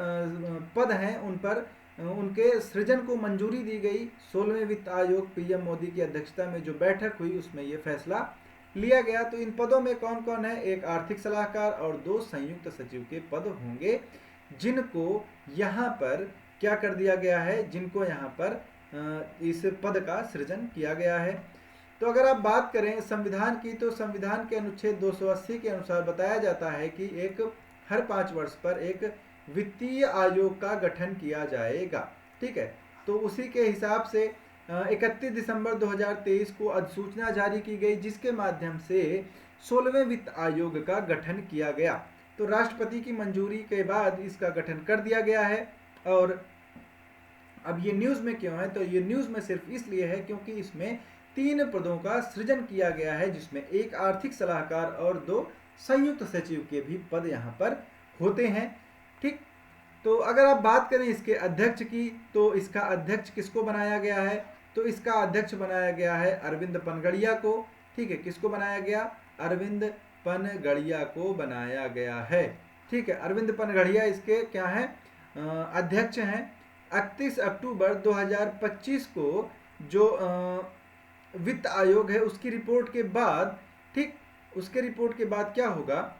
पद हैं उन पर उनके सृजन को मंजूरी दी गई। 16वें वित्त आयोग पीएम मोदी की अध्यक्षता में जो बैठक हुई उसमें ये फैसला लिया गया। तो इन पदों में कौन कौन है, एक आर्थिक सलाहकार और 2 संयुक्त सचिव के पद होंगे, जिनको यहाँ पर क्या कर दिया गया है, जिनको यहाँ पर इस पद का सृजन किया गया है। तो अगर आप बात करें संविधान की, तो संविधान के अनुच्छेद 280 के अनुसार बताया जाता है कि हर 5 वर्ष पर एक वित्तीय आयोग का गठन किया जाएगा। ठीक है, तो उसी के हिसाब से 31 दिसंबर 2023 को अधिसूचना जारी की गई, जिसके माध्यम से 16वें वित्त आयोग का गठन किया गया। तो राष्ट्रपति की मंजूरी के बाद इसका गठन कर दिया गया है। और अब ये न्यूज़ में क्यों है, तो ये न्यूज़ में सिर्फ इसलिए है क्योंकि इसमें 3 पदों का सृजन किया गया है, जिसमें एक आर्थिक सलाहकार और 2 संयुक्त सचिव के भी पद यहाँ पर होते हैं। ठीक, तो अगर आप बात करें इसके अध्यक्ष की, तो इसका अध्यक्ष किसको बनाया गया है, तो इसका अध्यक्ष बनाया गया है अरविंद पनगड़िया को। ठीक है, किसको बनाया गया, अरविंद पनगड़िया को बनाया गया है। ठीक है, अरविंद पनगड़िया इसके क्या है, अध्यक्ष हैं। 31 अक्टूबर 2025 को जो वित्त आयोग है उसकी रिपोर्ट के बाद, ठीक, उसके रिपोर्ट के बाद क्या होगा,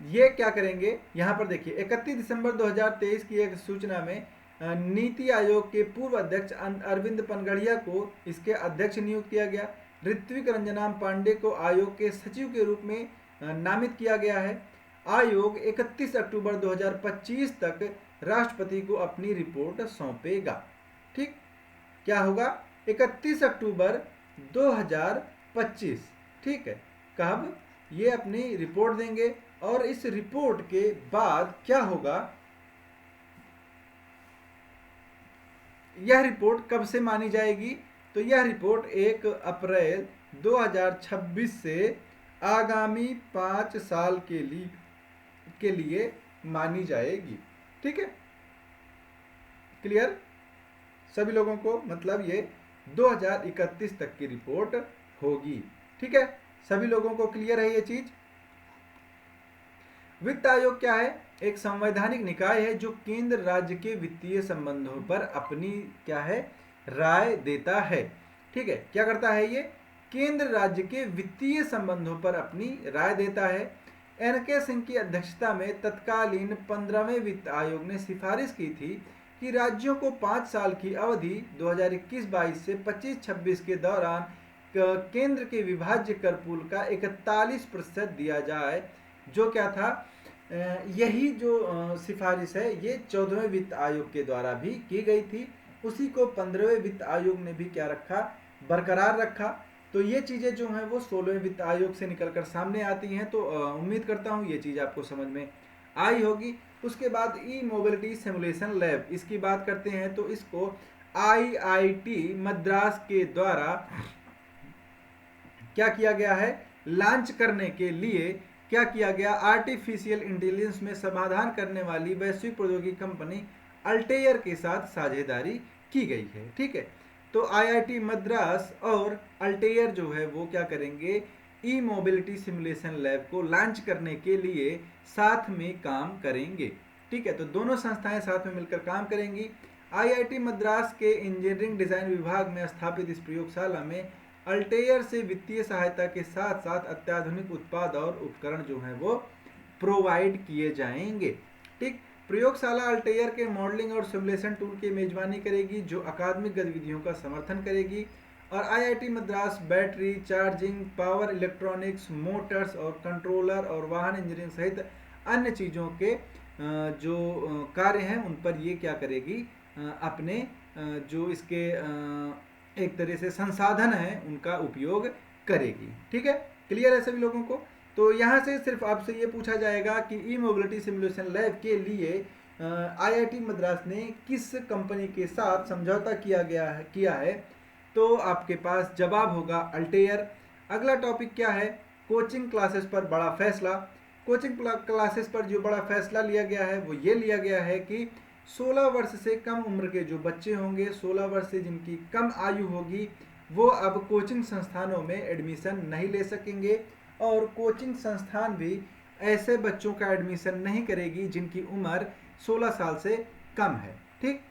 ये क्या करेंगे, यहां पर देखिए 31 दिसंबर 2023 की एक सूचना में नीति आयोग के पूर्व अध्यक्ष अरविंद पनगड़िया को इसके अध्यक्ष नियुक्त किया गया। ऋत्विक रंजनाम पांडे को आयोग के सचिव के रूप में नामित किया गया है। आयोग 31 अक्टूबर 2025 तक राष्ट्रपति को अपनी रिपोर्ट सौंपेगा। ठीक, क्या होगा, 31 अक्टूबर 2025, ठीक है, कब ये अपनी रिपोर्ट देंगे। और इस रिपोर्ट के बाद क्या होगा, यह रिपोर्ट कब से मानी जाएगी, तो यह रिपोर्ट 1 अप्रैल 2026 से आगामी 5 साल के लिए मानी जाएगी। ठीक है, क्लियर सभी लोगों को, मतलब ये 2031 तक की रिपोर्ट होगी। ठीक है, सभी लोगों को क्लियर है ये चीज। वित्त आयोग क्या है, एक संवैधानिक निकाय है जो केंद्र राज्य के वित्तीय संबंधों पर अपनी क्या है, राय देता है। ठीक है, क्या करता है ये, केंद्र राज्य के वित्तीय संबंधों पर अपनी राय देता है। एन.के. सिंह की अध्यक्षता में तत्कालीन 15वें वित्त आयोग ने सिफारिश की थी कि राज्यों को 5 साल की अवधि 2021-22 से 25-26 के दौरान केंद्र के विभाज्य कर पूल का 41% दिया जाए। जो क्या था, यही जो सिफारिश है ये 14वें वित्त आयोग के द्वारा भी की गई थी। उसी को 15वें वित्त आयोग ने भी क्या रखा, बरकरार रखा। तो ये चीज़ें जो हैं वो 16वें वित्त आयोग से निकलकर सामने आती हैं। तो उम्मीद करता हूँ ये चीज़ आपको समझ में आई होगी। उसके बाद ई मोबिलिटी सिमुलेशन लैब, इसकी बात करते हैं तो इसको IIT मद्रास के द्वारा क्या किया गया है, लॉन्च करने के लिए क्या किया गया, आर्टिफिशियल इंटेलिजेंस में समाधान करने वाली वैश्विक प्रौद्योगिकी कंपनी अल्टेयर के साथ साझेदारी की गई है। ठीक है, तो IIT मद्रास और अल्टेयर जो है वो क्या करेंगे, ई मोबिलिटी सिमुलेशन लैब को लॉन्च करने के लिए साथ में काम करेंगे। ठीक है, तो दोनों संस्थाएं साथ में मिलकर काम करेंगी। IIT मद्रास के इंजीनियरिंग डिजाइन विभाग में स्थापित इस प्रयोगशाला में अल्टेयर से वित्तीय सहायता के साथ साथ अत्याधुनिक उत्पाद और उपकरण जो हैं वो प्रोवाइड किए जाएंगे। ठीक, प्रयोगशाला अल्टेयर के मॉडलिंग और सिमुलेशन टूल की मेजबानी करेगी जो अकादमिक गतिविधियों का समर्थन करेगी। और IIT Madras battery, charging, power electronics, Motors और कंट्रोलर और वाहन इंजीनियरिंग सहित अन्य चीज़ों के जो कार्य हैं उन पर ये क्या करेगी, अपने जो इसके एक तरह से संसाधन है उनका उपयोग करेगी। ठीक है, क्लियर है सभी लोगों को। तो यहाँ से सिर्फ आपसे ये पूछा जाएगा कि ई मोबिलिटी सिमुलेशन लैब के लिए आईआईटी मद्रास ने किस कंपनी के साथ समझौता किया है। तो आपके पास जवाब होगा अल्टेयर। अगला टॉपिक क्या है, कोचिंग क्लासेस पर बड़ा फैसला। कोचिंग क्लासेस पर जो बड़ा फैसला लिया गया है वो ये लिया गया है कि 16 वर्ष से कम उम्र के जो बच्चे होंगे, 16 वर्ष से जिनकी कम आयु होगी, वो अब कोचिंग संस्थानों में एडमिशन नहीं ले सकेंगे, और कोचिंग संस्थान भी ऐसे बच्चों का एडमिशन नहीं करेगी जिनकी उम्र 16 साल से कम है। ठीक,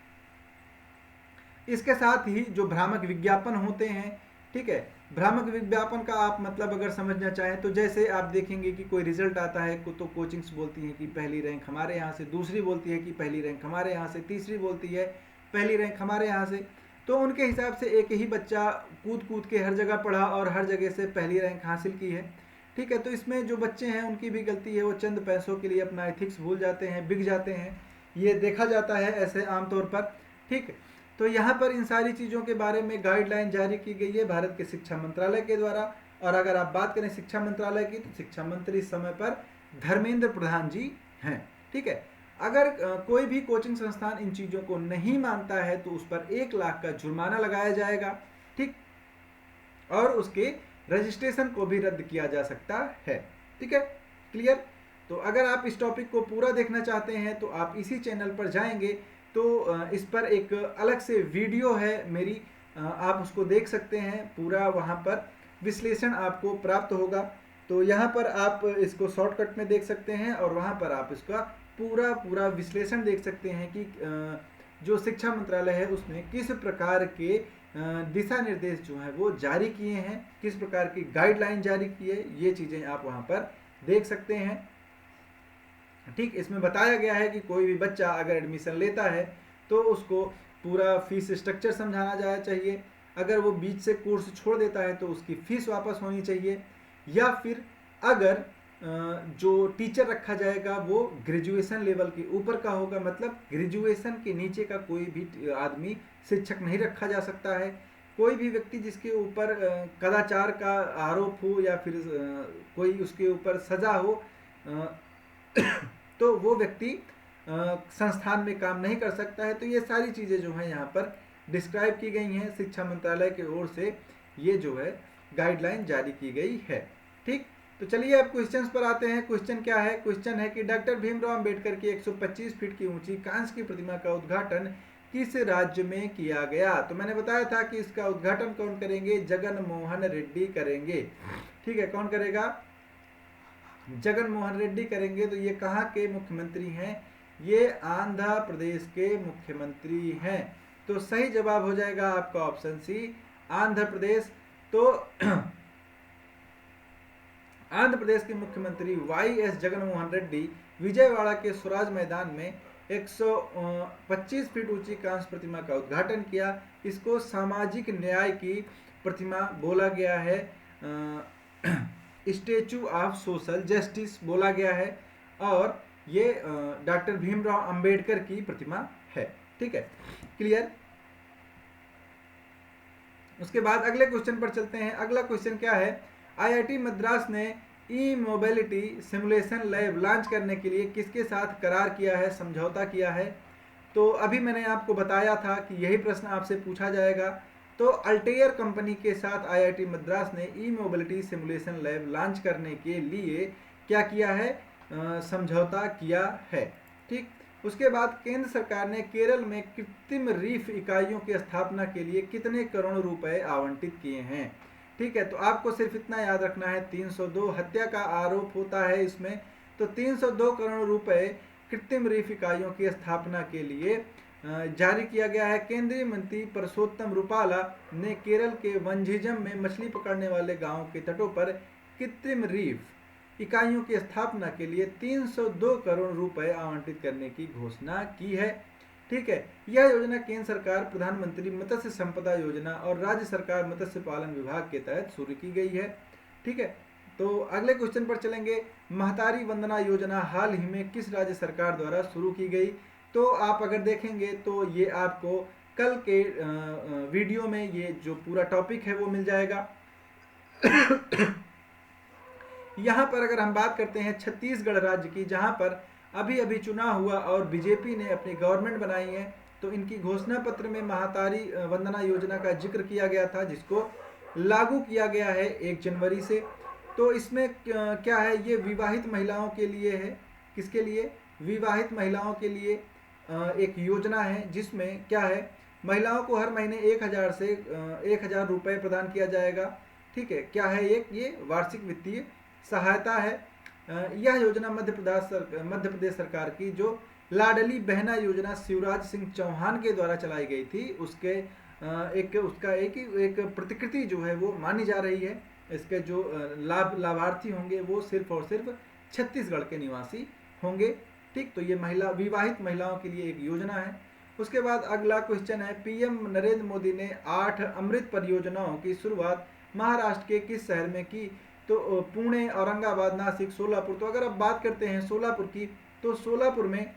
इसके साथ ही जो भ्रामक विज्ञापन होते हैं, ठीक है, भ्रामक विज्ञापन का आप मतलब अगर समझना चाहें तो जैसे आप देखेंगे कि कोई रिजल्ट आता है तो कोचिंग्स बोलती हैं कि पहली रैंक हमारे यहाँ से, दूसरी बोलती है कि पहली रैंक हमारे यहाँ से, तीसरी बोलती है पहली रैंक हमारे यहाँ से। तो उनके हिसाब से एक ही बच्चा कूद कूद के हर जगह पढ़ा और हर जगह से पहली रैंक हासिल की है। ठीक है, तो इसमें जो बच्चे हैं उनकी भी गलती है, वो चंद पैसों के लिए अपना एथिक्स भूल जाते हैं, बिक जाते हैं, ये देखा जाता है ऐसे आमतौर पर। ठीक, तो यहाँ पर इन सारी चीज़ों के बारे में गाइडलाइन जारी की गई है भारत के शिक्षा मंत्रालय के द्वारा। और अगर आप बात करें शिक्षा मंत्रालय की, तो शिक्षा मंत्री इस समय पर धर्मेंद्र प्रधान जी हैं। ठीक है, अगर कोई भी कोचिंग संस्थान इन चीज़ों को नहीं मानता है तो उस पर 1 लाख का जुर्माना लगाया जाएगा। ठीक, और उसके रजिस्ट्रेशन को भी रद्द किया जा सकता है। ठीक है, क्लियर। तो अगर आप इस टॉपिक को पूरा देखना चाहते हैं तो आप इसी चैनल पर जाएंगे तो इस पर एक अलग से वीडियो है मेरी, आप उसको देख सकते हैं पूरा, वहाँ पर विश्लेषण आपको प्राप्त होगा। तो यहाँ पर आप इसको शॉर्टकट में देख सकते हैं और वहाँ पर आप इसका पूरा विश्लेषण देख सकते हैं कि जो शिक्षा मंत्रालय है उसने किस प्रकार के दिशा निर्देश जो हैं वो जारी किए हैं, किस प्रकार की गाइडलाइन जारी की है, ये चीज़ें आप वहाँ पर देख सकते हैं। ठीक, इसमें बताया गया है कि कोई भी बच्चा अगर एडमिशन लेता है तो उसको पूरा फीस स्ट्रक्चर समझाना जाना चाहिए। अगर वो बीच से कोर्स छोड़ देता है तो उसकी फीस वापस होनी चाहिए, या फिर अगर जो टीचर रखा जाएगा वो ग्रेजुएशन लेवल के ऊपर का होगा, मतलब ग्रेजुएशन के नीचे का कोई भी आदमी शिक्षक नहीं रखा जा सकता है। कोई भी व्यक्ति जिसके ऊपर कदाचार का आरोप हो या फिर कोई उसके ऊपर सजा हो तो वो व्यक्ति संस्थान में काम नहीं कर सकता है। तो ये सारी चीज़ें जो हैं यहाँ पर डिस्क्राइब की गई हैं, शिक्षा मंत्रालय की ओर से ये जो है गाइडलाइन जारी की गई है। ठीक, तो चलिए अब क्वेश्चंस पर आते हैं। क्वेश्चन क्या है, क्वेश्चन है कि डॉक्टर भीमराव अंबेडकर की 125 फीट की ऊंची कांस्य की प्रतिमा का उद्घाटन किस राज्य में किया गया। तो मैंने बताया था कि इसका उद्घाटन कौन करेंगे, जगन मोहन रेड्डी करेंगे। ठीक है, कौन करेगा, जगन मोहन रेड्डी करेंगे। तो ये कहाँ के मुख्यमंत्री हैं, ये आंध्र प्रदेश के मुख्यमंत्री हैं। तो सही जवाब हो जाएगा आपका ऑप्शन सी, आंध्र प्रदेश। तो आंध्र प्रदेश के मुख्यमंत्री वाई.एस. जगनमोहन रेड्डी विजयवाड़ा के स्वराज मैदान में 125 फीट ऊंची कांस्य प्रतिमा का उद्घाटन किया। इसको सामाजिक न्याय की प्रतिमा बोला गया है, स्टैचू ऑफ सोशल जस्टिस बोला गया है, और ये डॉक्टर भीमराव अंबेडकर की प्रतिमा है। ठीक है, क्लियर। उसके बाद अगले क्वेश्चन पर चलते हैं। अगला क्वेश्चन क्या है, आईआईटी मद्रास ने ई मोबिलिटी सिमुलेशन लैब लॉन्च करने के लिए किसके साथ करार किया है, समझौता किया है। तो अभी मैंने आपको बताया था कि यही प्रश्न आपसे पूछा जाएगा। तो अल्टेयर कंपनी के साथ आईआईटी मद्रास ने ई मोबिलिटी सिमुलेशन लैब लॉन्च करने के लिए क्या किया है, समझौता किया है। ठीक, उसके बाद केंद्र सरकार ने केरल में कृत्रिम रीफ इकाइयों की स्थापना के लिए कितने करोड़ रुपए आवंटित किए हैं। ठीक है, तो आपको सिर्फ इतना याद रखना है, 302 हत्या का आरोप होता है इसमें, तो 302 करोड़ रुपए कृत्रिम रीफ इकाइयों की स्थापना के लिए जारी किया गया है। केंद्रीय मंत्री परसोत्तम रुपाला ने केरल के वंझिजम में मछली पकड़ने वाले गांवों के तटों पर कृत्रिम रीफ इकाइयों की स्थापना के लिए 302 करोड़ रुपए आवंटित करने की घोषणा की है। ठीक है, यह योजना केंद्र सरकार प्रधानमंत्री मत्स्य संपदा योजना और राज्य सरकार मत्स्य पालन विभाग के तहत शुरू की गई है। ठीक है, तो अगले क्वेश्चन पर चलेंगे। महतारी वंदना योजना हाल ही में किस राज्य सरकार द्वारा शुरू की गई। तो आप अगर देखेंगे तो ये आपको कल के वीडियो में ये जो पूरा टॉपिक है वो मिल जाएगा। यहाँ पर अगर हम बात करते हैं छत्तीसगढ़ राज्य की, जहाँ पर अभी अभी चुनाव हुआ और बीजेपी ने अपनी गवर्नमेंट बनाई है, तो इनकी घोषणा पत्र में महातारी वंदना योजना का जिक्र किया गया था, जिसको लागू किया गया है 1 जनवरी से। तो इसमें क्या है, ये विवाहित महिलाओं के लिए है। किसके लिए? विवाहित महिलाओं के लिए एक योजना है, जिसमें क्या है, महिलाओं को हर महीने 1000 से 1000 रुपये प्रदान किया जाएगा। ठीक है, क्या है ये वार्षिक वित्तीय सहायता है। यह योजना मध्य प्रदेश सरकार की जो लाडली बहना योजना शिवराज सिंह चौहान के द्वारा चलाई गई थी, उसके उसका एक प्रतिकृति जो है वो मानी जा रही है। इसके जो लाभार्थी होंगे वो सिर्फ और सिर्फ छत्तीसगढ़ के निवासी होंगे। ठीक, तो ये विवाहित महिलाओं के लिए एक योजना है। उसके बाद अगला क्वेश्चन है, पीएम नरेंद्र मोदी ने 8 अमृत परियोजनाओं की शुरुआत महाराष्ट्र के किस शहर में की? तो पुणे, औरंगाबाद, नासिक, सोलापुर। तो अगर अब बात करते हैं सोलापुर की, तो सोलापुर में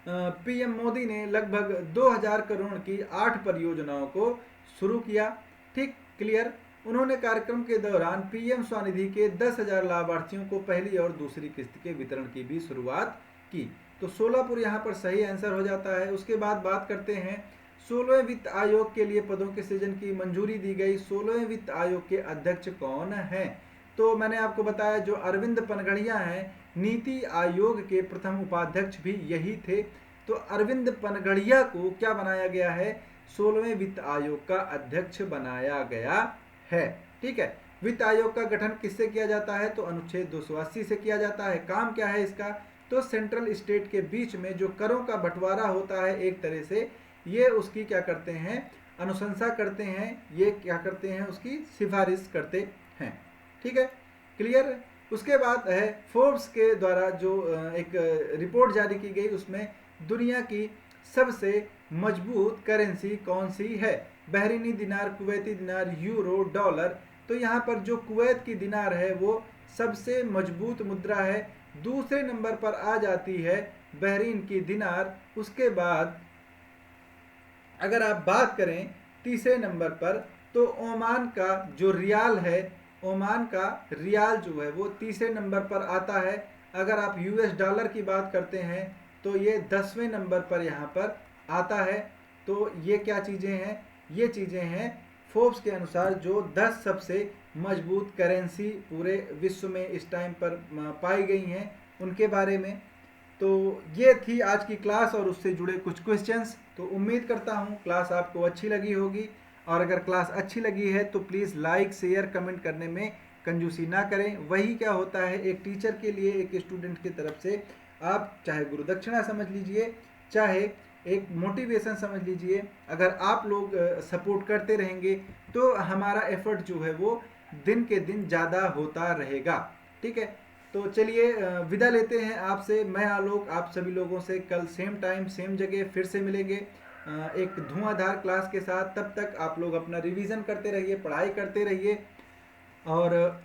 पीएम मोदी ने लगभग 2000 करोड़ की 8 परियोजनाओं को शुरू किया। ठीक, क्लियर। उन्होंने कार्यक्रम के दौरान पीएम स्वनिधि के 10,000 लाभार्थियों को पहली और दूसरी किस्त के वितरण की भी शुरुआत की। तो सोलापुर यहाँ पर सही आंसर हो जाता है। उसके बाद बात करते हैं 16वें वित्त आयोग के लिए पदों के सृजन की मंजूरी दी गई। 16वें वित्त आयोग के अध्यक्ष कौन हैं? तो मैंने आपको बताया जो अरविंद पनगड़िया हैं, नीति आयोग के प्रथम उपाध्यक्ष भी यही थे। तो अरविंद पनगड़िया को क्या बनाया गया है? 16वें वित्त आयोग का अध्यक्ष बनाया गया है। ठीक है, वित्त आयोग का गठन किससे किया जाता है? तो अनुच्छेद 280 से किया जाता है। काम क्या है इसका? तो सेंट्रल स्टेट के बीच में जो करों का बंटवारा होता है, एक तरह से ये उसकी क्या करते हैं, अनुशंसा करते हैं, ये क्या करते हैं, उसकी सिफारिश करते हैं। ठीक है, क्लियर। उसके बाद है फोर्ब्स के द्वारा जो एक रिपोर्ट जारी की गई, उसमें दुनिया की सबसे मजबूत करेंसी कौन सी है? बहरीनी दिनार, कुवैती दिनार, यूरो, डॉलर। तो यहाँ पर जो कुवैत की दिनार है वो सबसे मजबूत मुद्रा है। दूसरे नंबर पर आ जाती है बहरीन की दिनार। उसके बाद अगर आप बात करें तीसरे नंबर पर, तो ओमान का जो रियाल है, ओमान का रियाल जो है वो तीसरे नंबर पर आता है। अगर आप यूएस डॉलर की बात करते हैं तो ये 10वें नंबर पर यहाँ पर आता है। तो ये क्या चीज़ें हैं? ये चीज़ें हैं फोर्ब्स के अनुसार जो 10 सबसे मजबूत करेंसी पूरे विश्व में इस टाइम पर पाई गई हैं, उनके बारे में। तो ये थी आज की क्लास और उससे जुड़े कुछ क्वेश्चंस। तो उम्मीद करता हूँ क्लास आपको अच्छी लगी होगी, और अगर क्लास अच्छी लगी है तो प्लीज़ लाइक, शेयर, कमेंट करने में कंजूसी ना करें। वही क्या होता है, एक टीचर के लिए, एक स्टूडेंट की तरफ से आप चाहे गुरु दक्षिणा समझ लीजिए, चाहे एक मोटिवेशन समझ लीजिए। अगर आप लोग सपोर्ट करते रहेंगे तो हमारा एफर्ट जो है वो दिन के दिन ज़्यादा होता रहेगा। ठीक है, तो चलिए विदा लेते हैं आपसे। मैं आलोक आप सभी लोगों से कल सेम टाइम सेम जगह फिर से मिलेंगे एक धुआंधार क्लास के साथ। तब तक आप लोग अपना रिवीजन करते रहिए, पढ़ाई करते रहिए, और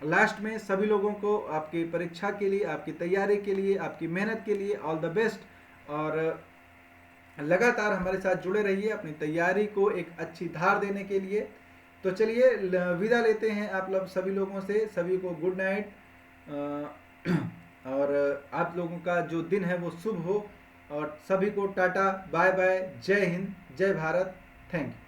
लास्ट में सभी लोगों को आपकी परीक्षा के लिए, आपकी तैयारी के लिए, आपकी मेहनत के लिए ऑल द बेस्ट। और लगातार हमारे साथ जुड़े रहिए अपनी तैयारी को एक अच्छी धार देने के लिए। तो चलिए विदा लेते हैं आप लोग सभी लोगों से। सभी को गुड नाइट, और आप लोगों का जो दिन है वो शुभ हो, और सभी को टाटा, बाय बाय, जय हिंद, जय भारत, थैंक यू।